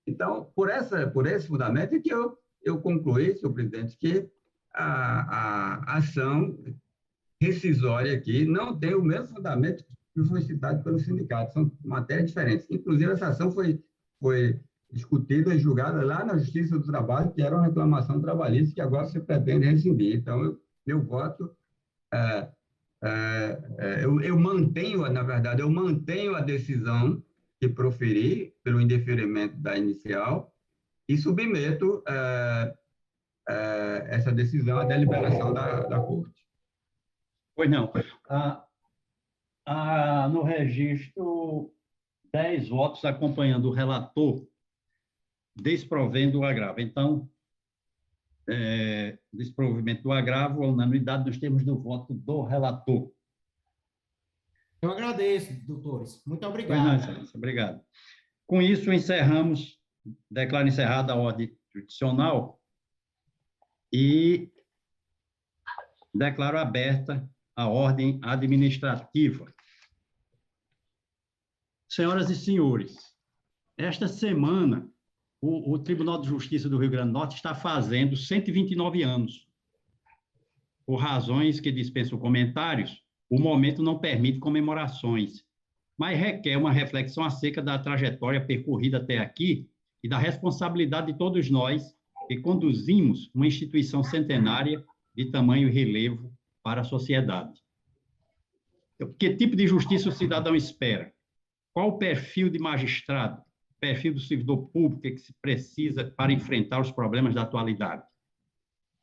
D: Então, por esse fundamento é que eu concluí, senhor presidente, que a ação rescisória aqui não tem o mesmo fundamento que foi citado pelo sindicato, são matérias diferentes. Inclusive, essa ação foi discutida e julgada lá na Justiça do Trabalho, que era uma reclamação trabalhista que agora se pretende rescindir. Então, meu voto, eu mantenho, na verdade, eu mantenho a decisão que proferi pelo indeferimento da inicial e submeto essa decisão à deliberação da Corte.
A: Pois não. No registro, 10 votos acompanhando o relator, desprovendo o agravo. Então, desprovimento do agravo, a unanimidade nos termos do voto do relator.
M: Eu agradeço, doutores. Muito obrigado.
A: Pois não, excelência. Obrigado. Com isso, encerramos, declaro encerrada a ordem judicional e declaro aberta a ordem administrativa. Senhoras e senhores, esta semana, o Tribunal de Justiça do Rio Grande do Norte está fazendo 129 anos. Por razões que dispensam comentários, o momento não permite comemorações, mas requer uma reflexão acerca da trajetória percorrida até aqui e da responsabilidade de todos nós que conduzimos uma instituição centenária de tamanho e relevo para a sociedade. Que tipo de justiça o cidadão espera? Qual o perfil de magistrado, perfil do servidor público que se precisa para enfrentar os problemas da atualidade?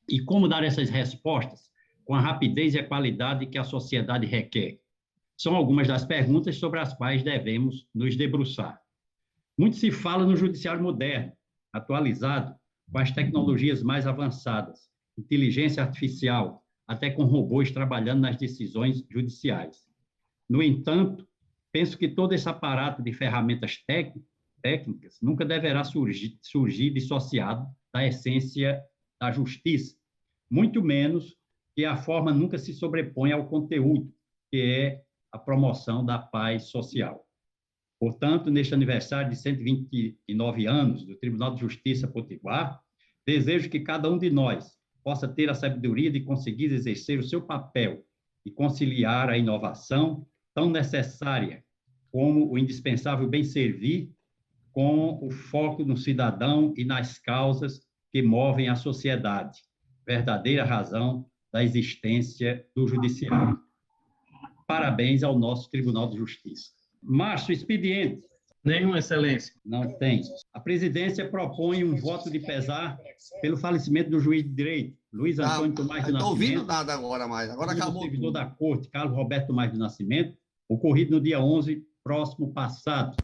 A: E como dar essas respostas com a rapidez e a qualidade que a sociedade requer? São algumas das perguntas sobre as quais devemos nos debruçar. Muito se fala no judiciário moderno, atualizado, com as tecnologias mais avançadas, inteligência artificial, até com robôs trabalhando nas decisões judiciais. No entanto, penso que todo esse aparato de ferramentas técnicas nunca deverá surgir dissociado da essência da justiça, muito menos que a forma nunca se sobrepõe ao conteúdo, que é a promoção da paz social. Portanto, neste aniversário de 129 anos do Tribunal de Justiça Potiguar, desejo que cada um de nós possa ter a sabedoria de conseguir exercer o seu papel e conciliar a inovação tão necessária como o indispensável bem-servir com o foco no cidadão e nas causas que movem a sociedade, verdadeira razão da existência do Judiciário. Parabéns ao nosso Tribunal de Justiça. Márcio, expediente.
G: Nenhuma, excelência.
A: Não tem. A presidência propõe um voto de pesar pelo falecimento do juiz de direito, Luiz Antônio Tomás do Nascimento.
N: Não estou ouvindo nada agora mais. Agora acabou.
A: O servidor da Corte, Carlos Roberto Tomás do Nascimento, ocorrido no dia 11, próximo passado.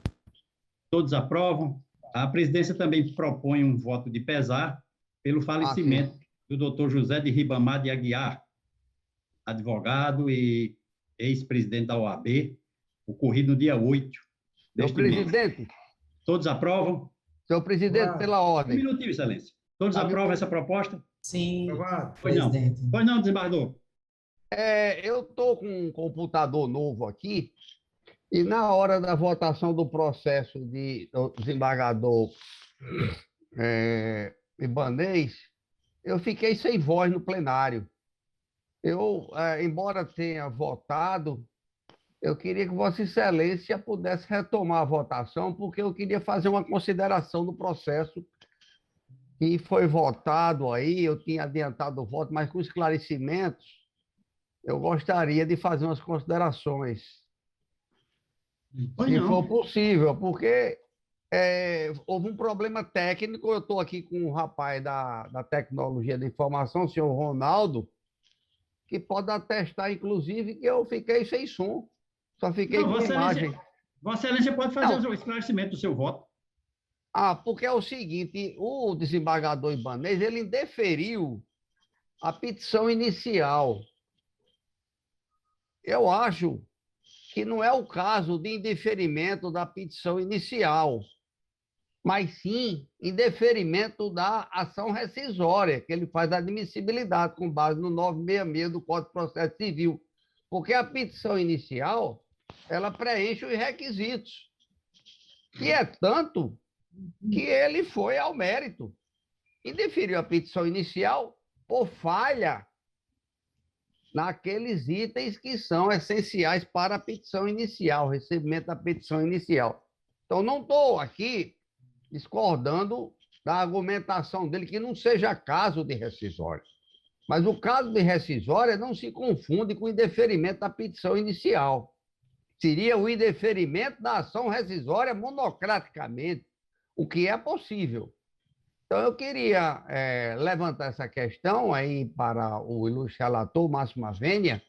A: Todos aprovam? A presidência também propõe um voto de pesar pelo falecimento do doutor José de Ribamar de Aguiar, advogado e ex-presidente da OAB, ocorrido no dia 8
N: deste mês. Senhor presidente.
A: Todos aprovam?
N: Senhor presidente, pela ordem.
A: Um minutinho, excelência. Todos aprovam essa proposta?
H: Sim,
A: pois não. Pois não, desembargador.
N: Eu estou com um computador novo aqui e na hora da votação do processo do desembargador Ibanez, eu fiquei sem voz no plenário. Embora tenha votado, eu queria que Vossa Excelência pudesse retomar a votação, porque eu queria fazer uma consideração do processo que foi votado aí, eu tinha adiantado o voto, mas com esclarecimentos, eu gostaria de fazer umas considerações, se for possível, porque houve um problema técnico. Eu estou aqui com um rapaz da tecnologia da informação, o senhor Ronaldo, que pode atestar, inclusive, que eu fiquei sem som, só fiquei com imagem.
A: Vossa Excelência pode fazer o esclarecimento do seu voto.
N: Porque é o seguinte, o desembargador Ibanez, ele indeferiu a petição inicial. Eu acho que não é o caso de indeferimento da petição inicial, mas sim indeferimento da ação rescisória, que ele faz admissibilidade com base no 966 do Código de Processo Civil, porque a petição inicial, ela preenche os requisitos. E é tanto que ele foi ao mérito. Indeferiu a petição inicial por falha naqueles itens que são essenciais para a petição inicial, o recebimento da petição inicial. Então, não estou aqui discordando da argumentação dele que não seja caso de rescisória. Mas o caso de rescisória não se confunde com o indeferimento da petição inicial. Seria o indeferimento da ação rescisória monocraticamente, o que é possível. Então, eu queria levantar essa questão aí para o ilustre relator, Márcio Mavênia,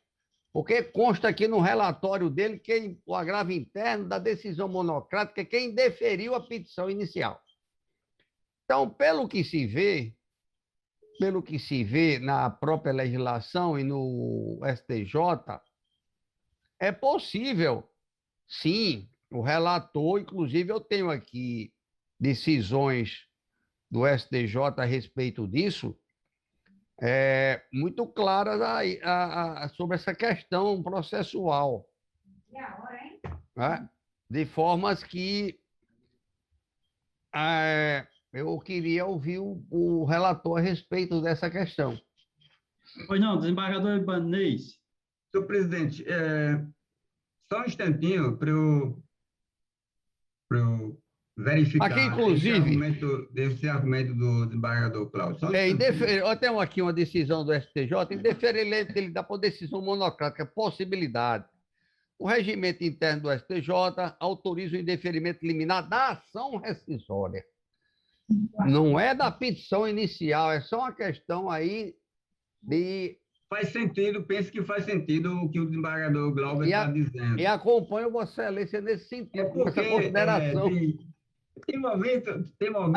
N: porque consta aqui no relatório dele que o agravo interno da decisão monocrática quem deferiu a petição inicial. Então, pelo que se vê na própria legislação e no STJ, é possível, sim, o relator, inclusive eu tenho aqui decisões do STJ a respeito disso, muito claras sobre essa questão processual. Né? De formas que eu queria ouvir o relator a respeito dessa questão.
A: Pois não, desembargador Ibanez.
D: Senhor presidente, só um instantinho para eu verificar
N: aqui, inclusive,
D: esse argumento do desembargador Cláudio.
N: Eu tenho aqui uma decisão do STJ, indeferimento dele dá por decisão monocrática, possibilidade. O regimento interno do STJ autoriza o indeferimento liminar da ação rescisória. Não é da petição inicial, é só uma questão aí de...
D: Faz sentido, penso que faz sentido o que o desembargador Glauber está dizendo.
N: E acompanho Vossa Excelência nesse sentido, com essa consideração.
D: Tem momento que eu não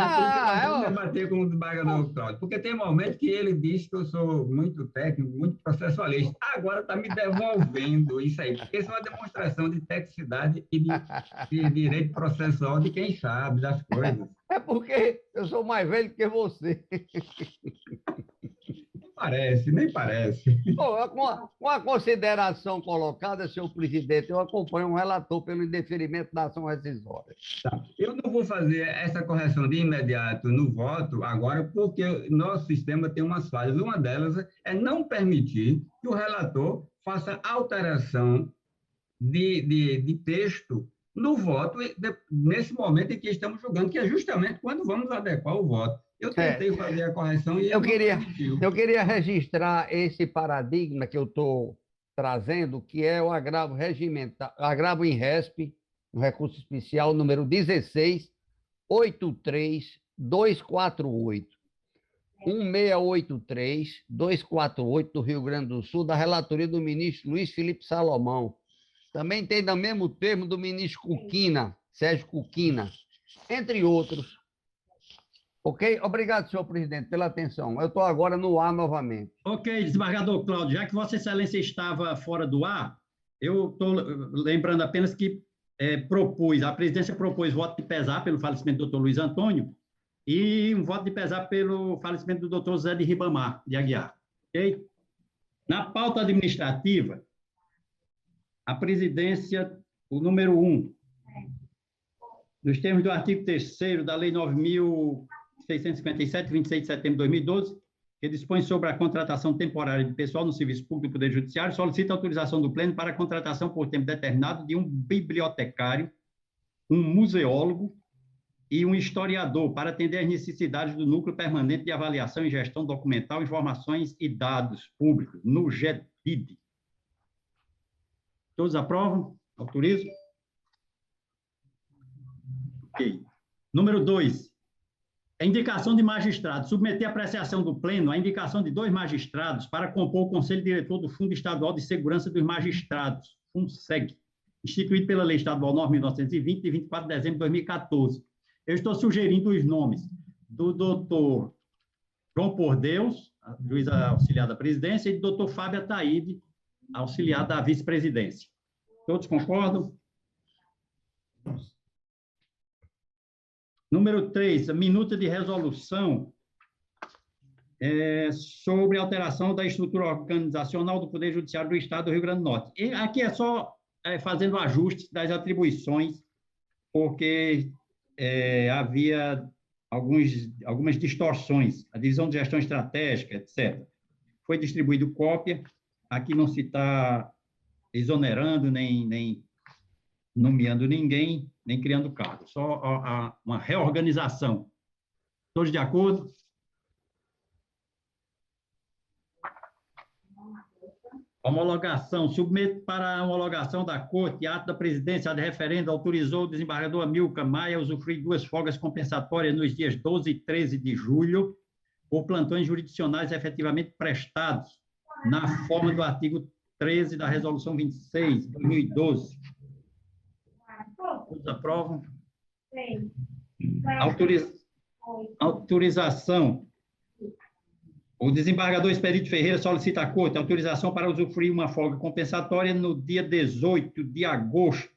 D: debater com o desembargador Cláudio, porque tem momento que ele diz que eu sou muito técnico, muito processualista. Agora está me devolvendo isso aí, porque isso é uma demonstração de tecnicidade e de direito processual de quem sabe das coisas.
N: É porque eu sou mais velho que você.
D: Nem parece.
N: Com a consideração colocada, senhor presidente, eu acompanho um relator pelo indeferimento da ação rescisória.
D: Tá. Eu não vou fazer essa correção de imediato no voto agora, porque nosso sistema tem umas falhas. Uma delas é não permitir que o relator faça alteração de texto no voto, nesse momento em que estamos julgando, que é justamente quando vamos adequar o voto. Eu tentei fazer a correção e
N: eu queria registrar esse paradigma que eu estou trazendo, que é o agravo regimental, agravo em RESP, no recurso especial número 1683248. 1683248 do Rio Grande do Sul, da relatoria do ministro Luiz Felipe Salomão. Também tem no mesmo termo do ministro Cuquina, Sérgio Cuquina, entre outros. Ok? Obrigado, senhor presidente, pela atenção. Eu estou agora no ar novamente.
A: Ok, desembargador Cláudio, já que Vossa Excelência estava fora do ar, eu estou lembrando apenas que a presidência propôs voto de pesar pelo falecimento do doutor Luiz Antônio e um voto de pesar pelo falecimento do doutor Zé de Ribamar, de Aguiar. Ok? Na pauta administrativa, a presidência, o número 1, nos termos do artigo 3º da Lei 9.657, 26 de setembro de 2012, que dispõe sobre a contratação temporária de pessoal no serviço público do Poder Judiciário, solicita autorização do Pleno para a contratação por tempo determinado de um bibliotecário, um museólogo e um historiador para atender às necessidades do Núcleo Permanente de Avaliação e Gestão Documental, Informações e Dados Públicos, no GEDID. Todos aprovam? Autorizam? Ok. Número 2. A indicação de magistrados. Submeter à apreciação do Pleno a indicação de 2 magistrados para compor o Conselho Diretor do Fundo Estadual de Segurança dos Magistrados, FUNSEG, instituído pela Lei Estadual 9.920, de 24 de dezembro de 2014. Eu estou sugerindo os nomes do doutor João Por Deus, juíza auxiliar da presidência, e doutor Fábio Ataíde, auxiliar da vice-presidência. Todos concordam? Número 3, a minuta de resolução sobre alteração da estrutura organizacional do Poder Judiciário do Estado do Rio Grande do Norte. E aqui é só fazendo ajustes das atribuições, porque havia algumas distorções, a divisão de gestão estratégica, etc. Foi distribuído cópia, aqui não se está exonerando, nem nomeando ninguém, nem criando cargo, só uma reorganização. Todos de acordo? Homologação. Submeto para a homologação da Corte, ato da presidência de referendo autorizou o desembargador Amilcar Maia a usufruir 2 folgas compensatórias nos dias 12 e 13 de julho, por plantões jurisdicionais efetivamente prestados, na forma do artigo 13 da Resolução 26, 2012. Todos aprovam? Sim. Autorização. O desembargador Expedito Ferreira solicita à Corte autorização para usufruir uma folga compensatória no dia 18 de agosto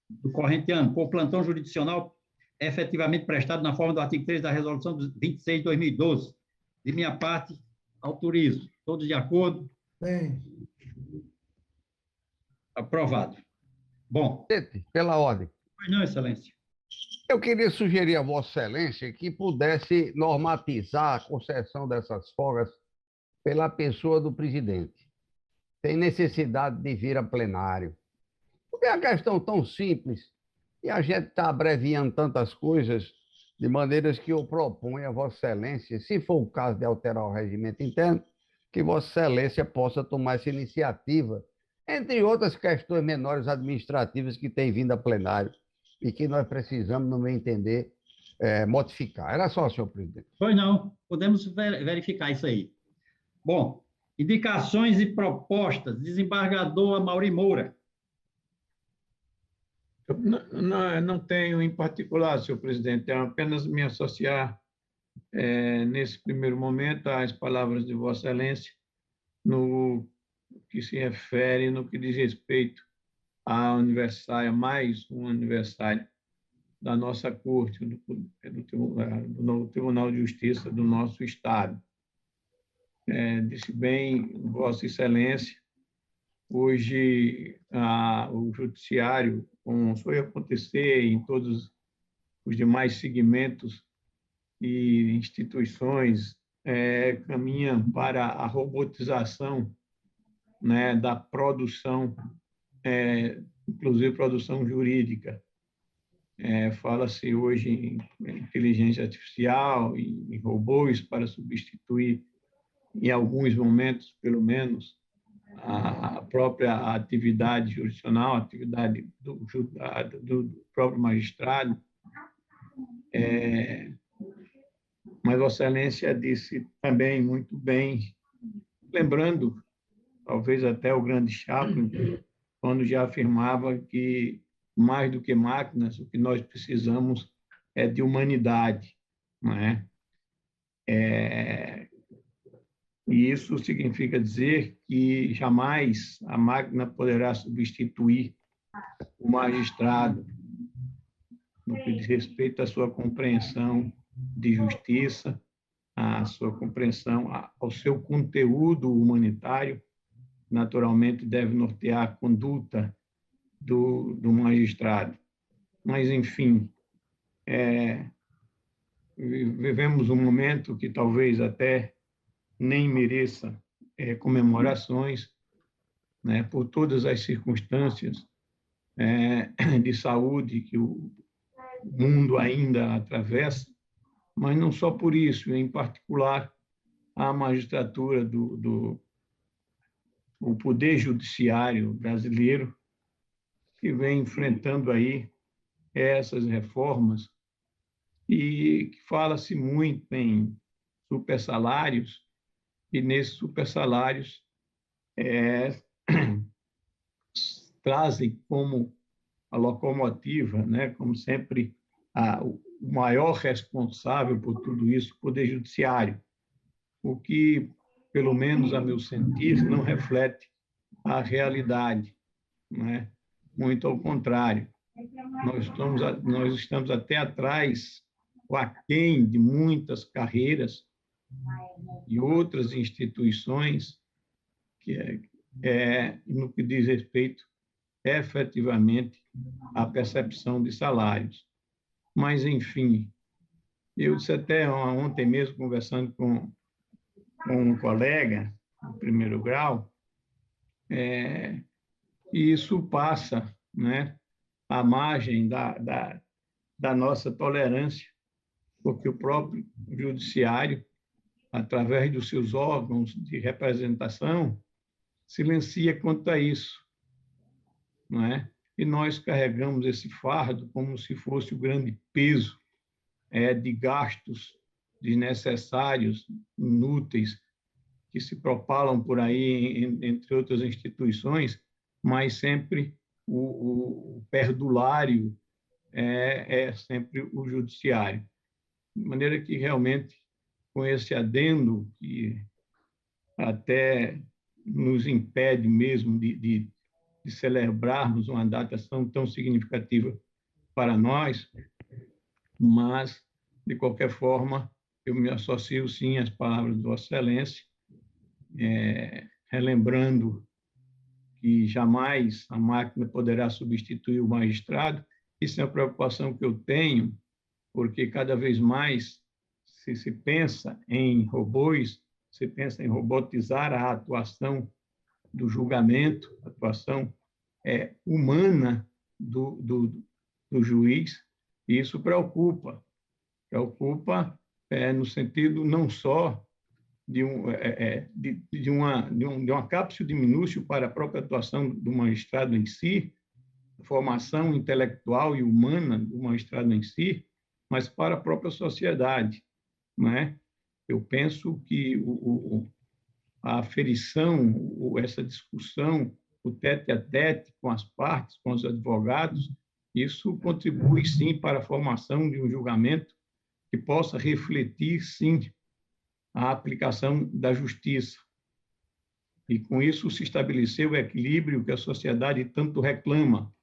A: do corrente ano, por plantão jurisdicional efetivamente prestado na forma do artigo 3 da Resolução 26 de 2012. De minha parte, autorizo. Todos de acordo?
J: Sim.
A: Aprovado. Bom.
N: Pela ordem.
A: Pois não, Excelência.
N: Eu queria sugerir a Vossa Excelência que pudesse normatizar a concessão dessas folgas pela pessoa do presidente, sem necessidade de vir a plenário. Porque é uma questão tão simples e a gente está abreviando tantas coisas, de maneiras que eu proponho a Vossa Excelência, se for o caso de alterar o regimento interno, que Vossa Excelência possa tomar essa iniciativa, entre outras questões menores administrativas que têm vindo a plenário e que nós precisamos, no meu entender, modificar. Era só, senhor presidente.
A: Pois não, podemos verificar isso aí. Bom, indicações e propostas, desembargador Amaury Moura.
O: Não tenho em particular, senhor presidente, é apenas me associar nesse primeiro momento às palavras de Vossa Excelência no que se refere, no que diz respeito a mais um aniversário da nossa Corte, do Tribunal de Justiça do nosso Estado. Disse bem, Vossa Excelência, hoje o Judiciário, como foi acontecer em todos os demais segmentos e instituições, caminha para a robotização, né, da produção, inclusive produção jurídica. Fala-se hoje em inteligência artificial, em robôs para substituir, em alguns momentos, pelo menos, a própria atividade jurisdicional, a atividade do próprio magistrado. Mas Vossa Excelência disse também muito bem, lembrando, talvez até o grande Chaplin, quando já afirmava que, mais do que máquinas, o que nós precisamos é de humanidade, não é? E isso significa dizer que jamais a máquina poderá substituir o magistrado no que diz respeito à sua compreensão de justiça, à sua compreensão, ao seu conteúdo humanitário, naturalmente deve nortear a conduta do magistrado. Mas, enfim, vivemos um momento que talvez até nem mereça comemorações, né, por todas as circunstâncias de saúde que o mundo ainda atravessa, mas não só por isso, em particular a magistratura o Poder Judiciário brasileiro, que vem enfrentando aí essas reformas e que fala-se muito em supersalários, e nesses supersalários trazem como a locomotiva, né, como sempre, o maior responsável por tudo isso, o Poder Judiciário. o que, pelo menos a meu sentir, não reflete a realidade, não é? Muito ao contrário. Nós estamos até atrás, ou aquém de muitas carreiras e outras instituições no que diz respeito efetivamente à percepção de salários. Mas, enfim, eu disse até ontem mesmo, conversando com um colega do primeiro grau, e isso passa, né, à margem da nossa tolerância, porque o próprio judiciário, através dos seus órgãos de representação, silencia quanto a isso, não é? E nós carregamos esse fardo como se fosse o grande peso de gastos desnecessários, inúteis, que se propalam por aí, entre outras instituições, mas sempre o perdulário é sempre o judiciário. De maneira que, realmente, com esse adendo, que até nos impede mesmo de celebrarmos uma data tão significativa para nós, mas, de qualquer forma, eu me associo, sim, às palavras de Vossa Excelência, relembrando que jamais a máquina poderá substituir o magistrado. Isso é uma preocupação que eu tenho, porque cada vez mais se pensa em robôs, se pensa em robotizar a atuação do julgamento, a atuação humana do juiz, e isso preocupa no sentido não só de uma cápsula minúscula para a própria atuação do magistrado em si, a formação intelectual e humana do magistrado em si, mas para a própria sociedade, não é? Eu penso que a aferição, essa discussão, o tete-a-tete com as partes, com os advogados, isso contribui, sim, para a formação de um julgamento que possa refletir, sim, a aplicação da justiça. E, com isso, se estabeleceu o equilíbrio que a sociedade tanto reclama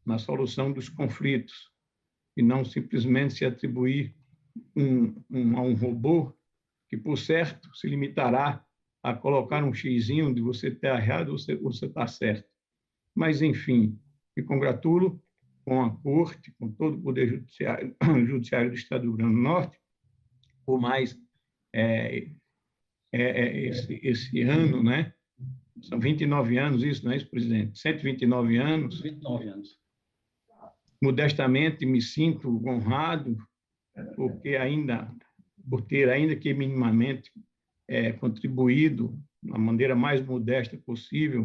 O: na solução dos conflitos, e não simplesmente se atribuir a um robô que, por certo, se limitará a colocar um xizinho de você está errado ou você está certo. Mas, enfim, me congratulo com a Corte, com todo o Poder Judiciário do Estado do Rio Grande do Norte, por mais esse ano, né? São 29 anos isso, não é isso, presidente? 129 anos.
A: 29 anos.
O: Modestamente me sinto honrado por ter ainda que minimamente contribuído da maneira mais modesta possível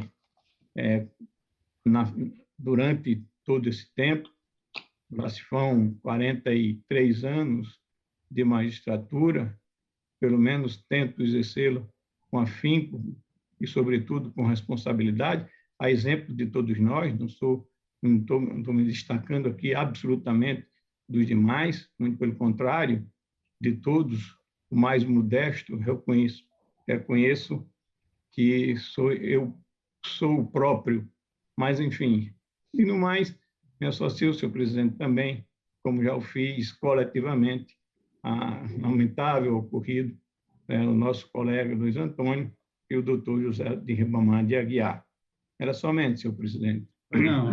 O: durante todo esse tempo. Já se vão 43 anos de magistratura, pelo menos tento exercê-lo com afinco e, sobretudo, com responsabilidade, a exemplo de todos nós. Não estou me destacando aqui absolutamente dos demais, muito pelo contrário, de todos, o mais modesto, reconheço que eu sou o próprio, mas, enfim, e no mais, me associo, senhor presidente, também, como já o fiz coletivamente, a lamentável ocorrido o nosso colega Luiz Antônio e o doutor José de Ribamar de Aguiar. Era somente, senhor presidente.
A: Não,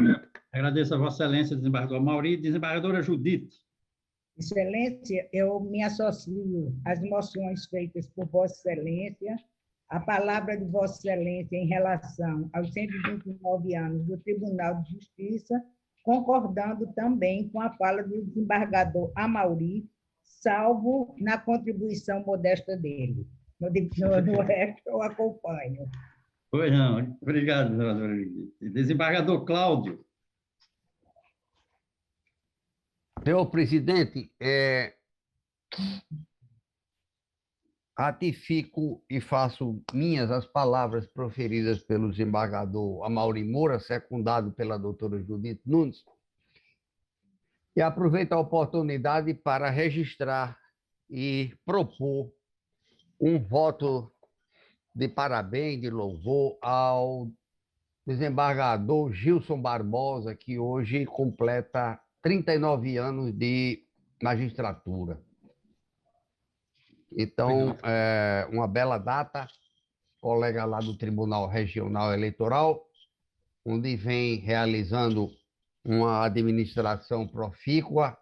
A: agradeço a Vossa Excelência, desembargador Amauri. Desembargadora Judite.
H: Excelência, eu me associo às moções feitas por Vossa Excelência, a palavra de Vossa Excelência em relação aos 129 anos do Tribunal de Justiça, concordando também com a fala do desembargador Amauri, salvo na contribuição modesta dele. No resto, eu acompanho.
A: Pois não. Obrigado, desembargadora Judite. Desembargador Cláudio.
N: Senhor presidente, ratifico e faço minhas as palavras proferidas pelo desembargador Amauri Moura, secundado pela doutora Judite Nunes, e aproveito a oportunidade para registrar e propor um voto de parabéns, de louvor ao desembargador Gilson Barbosa, que hoje completa 39 anos de magistratura. Então, é uma bela data, colega lá do Tribunal Regional Eleitoral, onde vem realizando uma administração profícua,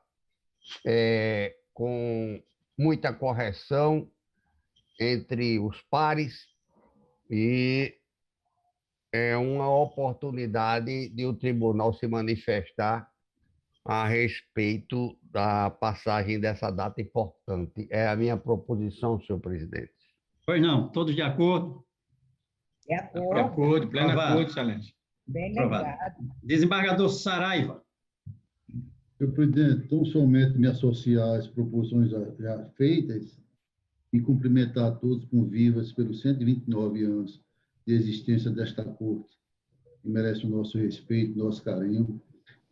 N: com muita correção entre os pares, e é uma oportunidade de o tribunal se manifestar a respeito da passagem dessa data importante. É a minha proposição, senhor presidente.
A: Pois não, todos de acordo?
H: De acordo.
O: De acordo, pleno
A: Aprovado.
O: acordo, excelência.
H: Bem
A: Aprovado.
H: lembrado.
A: Desembargador Saraiva.
K: Senhor presidente, tão somente me associar às proposições já feitas e cumprimentar a todos convivas pelos 129 anos de existência desta corte, que merece o nosso respeito, nosso carinho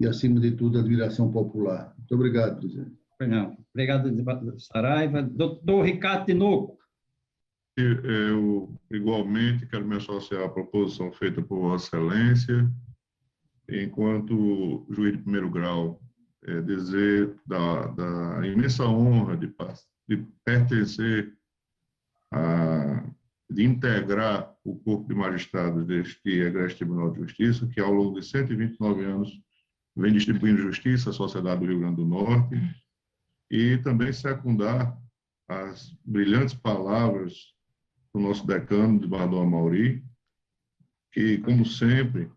K: e, acima de tudo, a admiração popular. Muito obrigado, presidente.
A: Não. Obrigado, desembargador Saraiva. Doutor Ricardo Tinoco.
L: Eu, igualmente, quero me associar à proposição feita por Vossa Excelência, enquanto juiz de primeiro grau, dizer da imensa honra de pertencer, de integrar o corpo de magistrados deste egrégio Tribunal de Justiça, que ao longo de 129 anos vem distribuindo justiça à sociedade do Rio Grande do Norte, e também secundar as brilhantes palavras do nosso decano, desembargador Amaury, que, como sempre,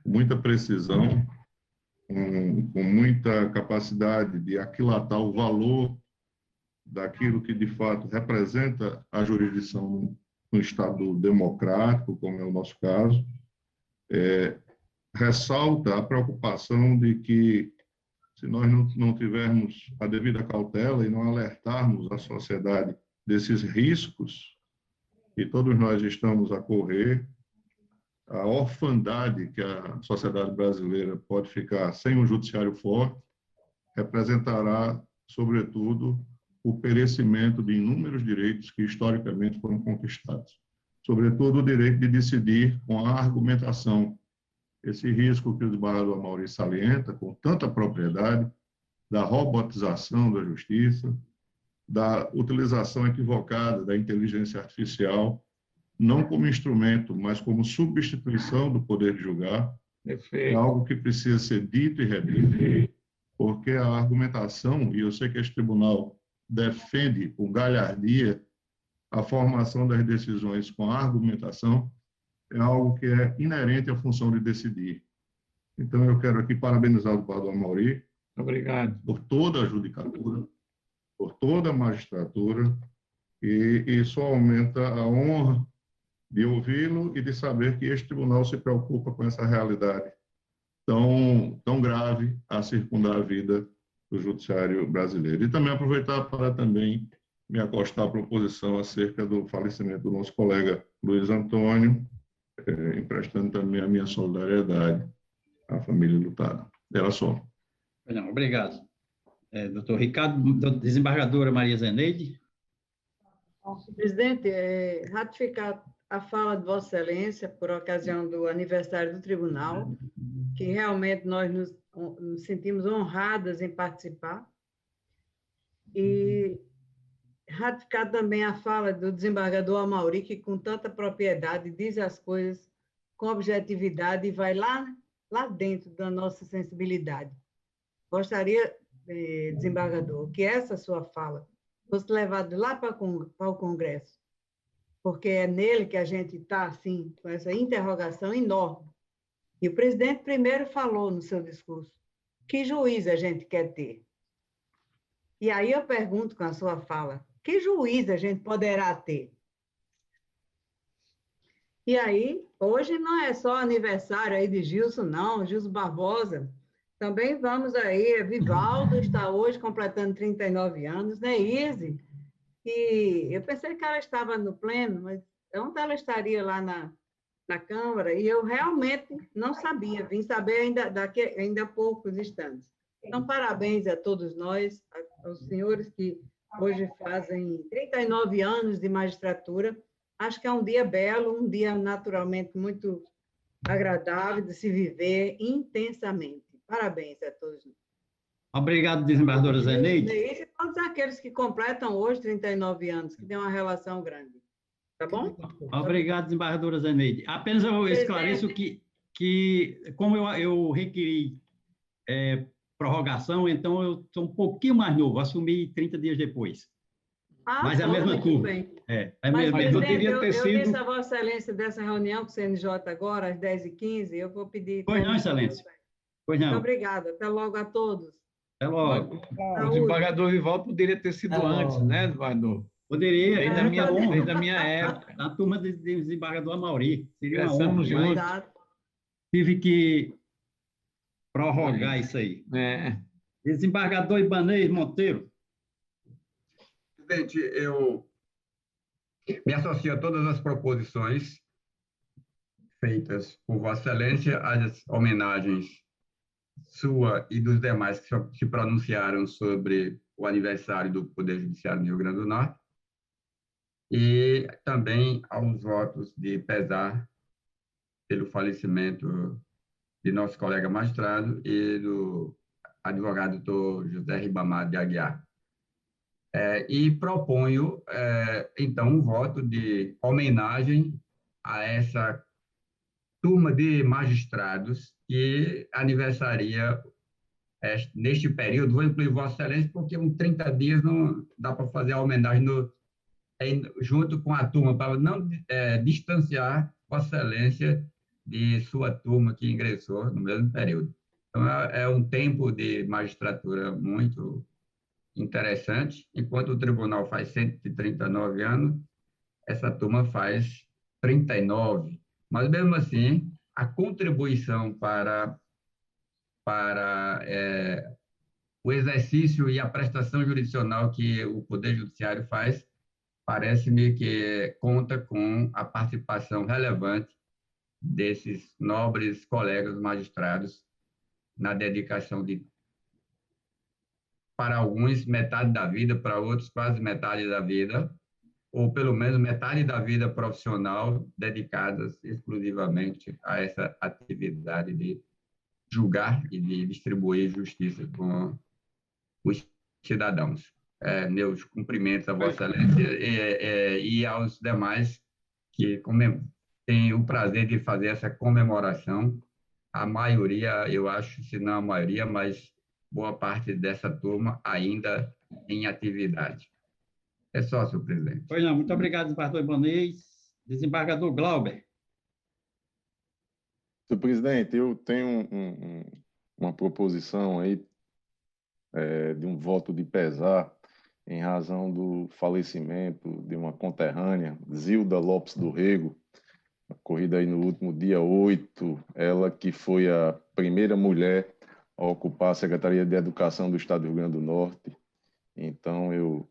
L: com muita precisão, com muita capacidade de aquilatar o valor daquilo que, de fato, representa a jurisdição no Estado democrático, como é o nosso caso, ressalta a preocupação de que, se nós não tivermos a devida cautela e não alertarmos a sociedade desses riscos que todos nós estamos a correr, a orfandade que a sociedade brasileira pode ficar sem um judiciário forte representará, sobretudo, o perecimento de inúmeros direitos que historicamente foram conquistados. Sobretudo, o direito de decidir com a argumentação. Esse risco que o desembargador Amaury salienta com tanta propriedade, da robotização da justiça, da utilização equivocada da inteligência artificial, não como instrumento, mas como substituição do poder de julgar, é algo que precisa ser dito e redito, porque a argumentação, e eu sei que este tribunal defende com galhardia a formação das decisões com a argumentação, é algo que é inerente à função de decidir. Então, eu quero aqui parabenizar o desembargador Amaury.
O: Obrigado.
L: Por toda a judicatura, por toda a magistratura, e isso aumenta a honra de ouvi-lo e de saber que este tribunal se preocupa com essa realidade tão grave a circundar a vida do judiciário brasileiro. E também aproveitar para também me acostar à proposição acerca do falecimento do nosso colega Luiz Antônio, emprestando também a minha solidariedade à família lutada. Era só.
A: Não, obrigado. Doutor Ricardo, desembargadora Maria Zeneide.
B: Presidente, ratificar a fala de Vossa Excelência por ocasião do aniversário do tribunal, que realmente nós nos sentimos honradas em participar, e ratificar também a fala do desembargador Amaury, que com tanta propriedade diz as coisas com objetividade e vai lá dentro da nossa sensibilidade. Gostaria, desembargador, que essa sua fala fosse levada lá para o Congresso, porque é nele que a gente está, assim, com essa interrogação enorme. E o presidente primeiro falou no seu discurso, que juiz a gente quer ter? E aí eu pergunto com a sua fala, que juiz a gente poderá ter? E aí, hoje não é só aniversário aí de Gilson, não, Gilson Barbosa. Também vamos aí, Vivaldo está hoje completando 39 anos, né, Izzy? E eu pensei que ela estava no pleno, mas onde ela estaria lá na Câmara? E eu realmente não sabia, vim saber ainda há poucos instantes. Então, parabéns a todos nós, aos senhores que hoje fazem 39 anos de magistratura. Acho que é um dia belo, um dia naturalmente muito agradável de se viver intensamente. Parabéns a todos.
A: Obrigado, desembargadora Zeneide.
B: E todos aqueles que completam hoje 39 anos, que têm uma relação grande. Tá bom?
A: Obrigado, desembargadora Zeneide. Apenas eu esclareço que como eu requeri prorrogação, então eu sou um pouquinho mais novo, assumi 30 dias depois. Mas é a mesma turma.
B: Mas, presidente, eu
A: sido...
B: disse a Vossa Excelência dessa reunião com o CNJ agora, às 10h15, eu vou pedir...
A: Pois não, Excelência. Pois não.
B: Muito obrigada. Até logo a todos.
A: Até logo.
O: O desembargador Vivaldo poderia ter sido antes, né, desembargador?
A: Poderia.
O: Desde da minha época.
A: Na turma do desembargador Amauri. Seria uma
O: Crescemos juntos.
A: Tive que prorrogar isso aí. Desembargador Ibanez Monteiro.
D: Presidente, eu me associo a todas as proposições feitas por Vossa Excelência, às homenagens sua e dos demais que se pronunciaram sobre o aniversário do Poder Judiciário do Rio Grande do Norte, e também aos votos de pesar pelo falecimento de nosso colega magistrado e do advogado Dr. José Ribamar de Aguiar. E proponho, então, um voto de homenagem a essa turma de magistrados que aniversaria neste período. Vou incluir Vossa Excelência, porque uns 30 dias não dá para fazer a homenagem junto com a turma, para não distanciar Vossa Excelência de sua turma que ingressou no mesmo período. Então, é um tempo de magistratura muito interessante. Enquanto o tribunal faz 139 anos, essa turma faz 39. Mas, mesmo assim, a contribuição para o exercício e a prestação jurisdicional que o Poder Judiciário faz, parece-me que conta com a participação relevante desses nobres colegas magistrados na dedicação de, para alguns, metade da vida, para outros, quase metade da vida, ou pelo menos metade da vida profissional dedicadas exclusivamente a essa atividade de julgar e de distribuir justiça com os cidadãos. Meus cumprimentos a Vossa Excelência e aos demais que têm o prazer de fazer essa comemoração. A maioria, eu acho, se não a maioria, mas boa parte dessa turma ainda em atividade. É só, senhor presidente.
A: Pois não, muito obrigado, desembargador Ibanez. Desembargador Glauber.
C: Senhor presidente, eu tenho uma proposição aí de um voto de pesar em razão do falecimento de uma conterrânea, Zilda Lopes do Rego, ocorrida aí no último dia 8, ela que foi a primeira mulher a ocupar a Secretaria de Educação do Estado do Rio Grande do Norte. Então, eu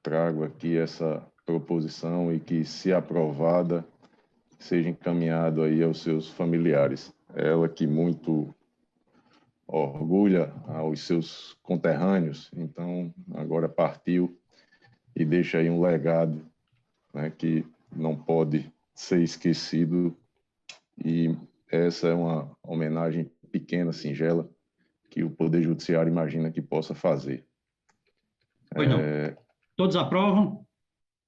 C: trago aqui essa proposição e que, se aprovada, seja encaminhado aí aos seus familiares. Ela que muito orgulha aos seus conterrâneos, então agora partiu e deixa aí um legado, né, que não pode ser esquecido, e essa é uma homenagem pequena, singela, que o Poder Judiciário imagina que possa fazer.
A: Pois não. Todos aprovam?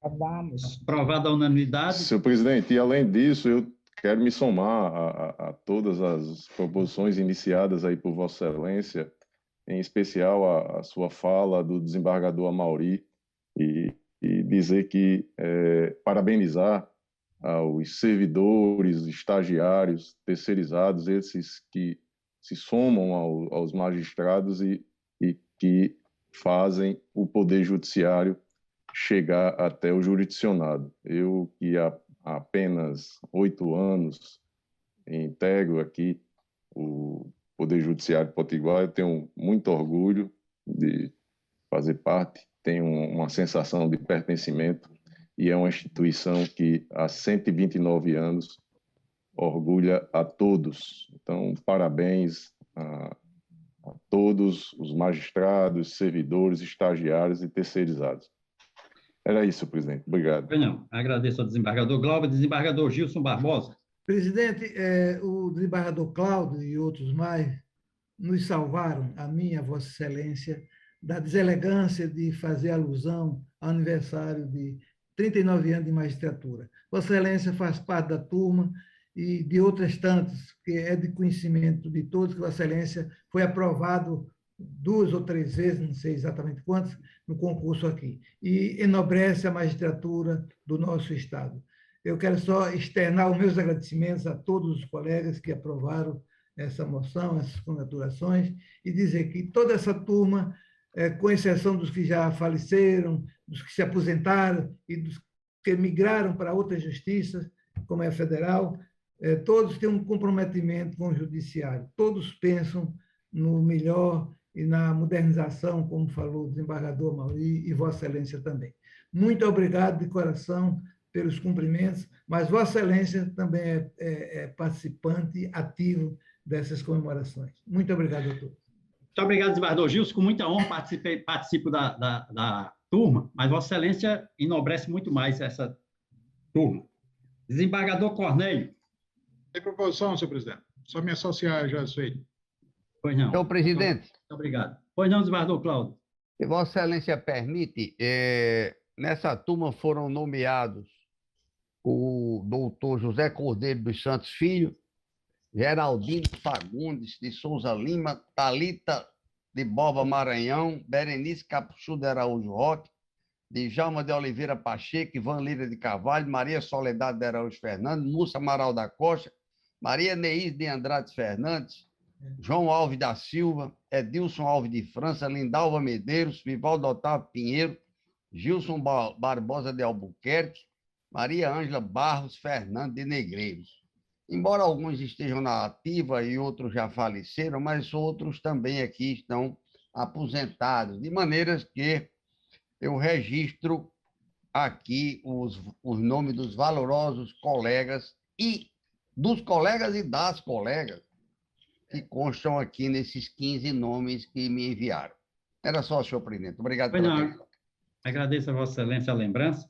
H: Vamos.
A: Aprovada a unanimidade.
C: Senhor presidente, e além disso, eu quero me somar a todas as proposições iniciadas aí por Vossa Excelência, em especial a sua fala do desembargador Amauri, e dizer que parabenizar aos servidores, estagiários, terceirizados, esses que se somam aos magistrados e que fazem o Poder Judiciário chegar até o jurisdicionado. Eu, que há apenas 8 anos integro aqui o Poder Judiciário Potiguar, eu tenho muito orgulho de fazer parte, tenho uma sensação de pertencimento, e é uma instituição que há 129 anos orgulha a todos. Então, parabéns todos os magistrados, servidores, estagiários e terceirizados. Era isso, presidente. Obrigado.
A: Não, agradeço ao desembargador Glauber. Desembargador Gilson Barbosa.
J: Presidente, o desembargador Cláudio e outros mais nos salvaram, a mim e a Vossa Excelência, da deselegância de fazer alusão ao aniversário de 39 anos de magistratura. Vossa Excelência faz parte da turma e de outras tantas, que é de conhecimento de todos, que Vossa Excelência foi aprovado 2 ou 3 vezes, não sei exatamente quantas, no concurso aqui, e enobrece a magistratura do nosso Estado. Eu quero só externar os meus agradecimentos a todos os colegas que aprovaram essa moção, essas congratulações, e dizer que toda essa turma, com exceção dos que já faleceram, dos que se aposentaram e dos que migraram para outras justiças, como é a federal, todos têm um comprometimento com o judiciário, todos pensam no melhor e na modernização, como falou o desembargador Mauri e Vossa Excelência também. Muito obrigado de coração pelos cumprimentos, mas Vossa Excelência também é participante ativo dessas comemorações. Muito obrigado a todos.
A: Muito obrigado, desembargador Gilson. Com muita honra participo da turma, mas Vossa Excelência enobrece muito mais essa turma. Desembargador Cornélio.
I: Sem proposição, senhor presidente. Só me associar já feito.
A: Pois não.
N: Senhor presidente.
A: Muito obrigado. Pois não, desembargador Cláudio.
N: Se Vossa Excelência permite, nessa turma foram nomeados o doutor José Cordeiro dos Santos Filho, Geraldino Fagundes de Souza Lima, Thalita de Boba Maranhão, Berenice Capuchu de Araújo Roque, Djalma de Oliveira Pacheco, Ivan Lira de Carvalho, Maria Soledade de Araújo Fernandes, Múcia Amaral da Costa, Maria Neís de Andrade Fernandes, João Alves da Silva, Edilson Alves de França, Lindalva Medeiros, Vivaldo Otávio Pinheiro, Gilson Barbosa de Albuquerque, Maria Ângela Barros Fernandes de Negreiros. Embora alguns estejam na ativa e outros já faleceram, mas outros também aqui estão aposentados, de maneira que eu registro aqui os nomes dos valorosos colegas e dos colegas e das colegas que constam aqui nesses 15 nomes que me enviaram. Era só, senhor presidente. Obrigado pela atenção.
A: Agradeço a Vossa Excelência a lembrança.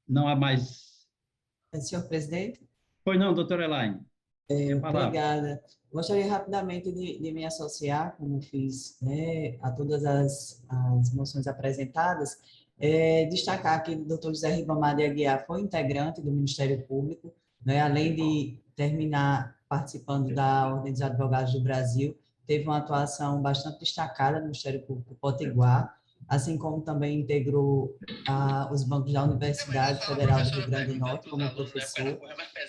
A: Não há mais...
P: Senhor presidente?
A: Pois não, doutora Elaine.
P: Obrigada. Gostaria rapidamente de me associar, como fiz, né, a todas as moções apresentadas, destacar que o doutor José Ribamar de Aguiar foi integrante do Ministério Público, né, além de terminar participando da Ordem dos Advogados do Brasil, teve uma atuação bastante destacada no Ministério Público Potiguar, assim como também integrou os bancos da Universidade Federal do Rio Grande do Norte como professor.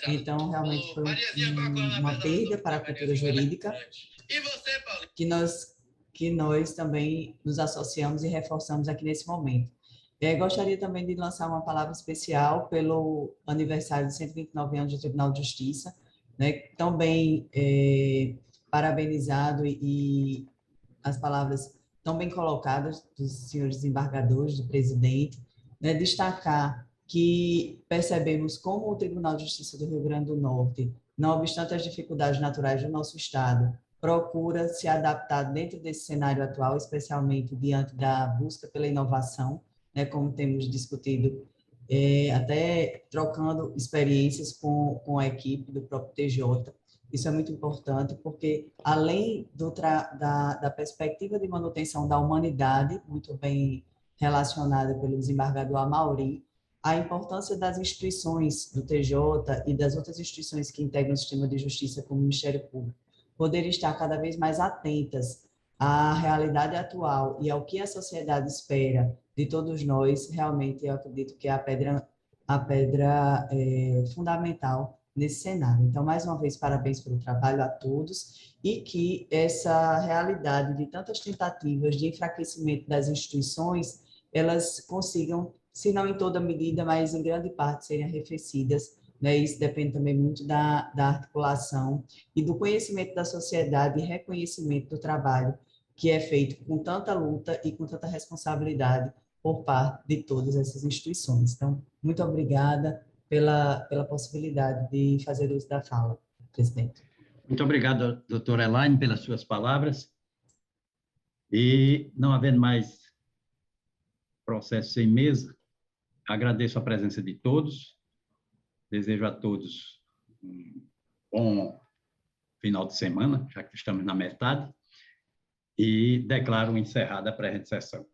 P: Então, realmente foi uma perda para a cultura jurídica que nós também nos associamos e reforçamos aqui nesse momento. Gostaria também de lançar uma palavra especial pelo aniversário de 129 anos do Tribunal de Justiça, né, também parabenizado e as palavras tão bem colocadas dos senhores desembargadores, do presidente, né, destacar que percebemos como o Tribunal de Justiça do Rio Grande do Norte, não obstante as dificuldades naturais do nosso Estado, procura se adaptar dentro desse cenário atual, especialmente diante da busca pela inovação, né, como temos discutido, até trocando experiências com a equipe do próprio TJ. Isso é muito importante, porque além da perspectiva de manutenção da humanidade, muito bem relacionada pelo desembargador Amaury, a importância das instituições do TJ e das outras instituições que integram o sistema de justiça, como o Ministério Público, poderem estar cada vez mais atentas à realidade atual e ao que a sociedade espera de todos nós, realmente eu acredito que é a pedra fundamental nesse cenário. Então, mais uma vez, parabéns pelo trabalho a todos e que essa realidade de tantas tentativas de enfraquecimento das instituições, elas consigam, se não em toda medida, mas em grande parte, serem arrefecidas, né? Isso depende também muito da articulação e do conhecimento da sociedade e reconhecimento do trabalho que é feito com tanta luta e com tanta responsabilidade por parte de todas essas instituições. Então, muito obrigada pela possibilidade de fazer uso da fala, presidente.
A: Muito obrigado, doutora Elaine, pelas suas palavras. E, não havendo mais processo sem mesa, agradeço a presença de todos, desejo a todos um bom final de semana, já que estamos na metade, e declaro encerrada a presente sessão.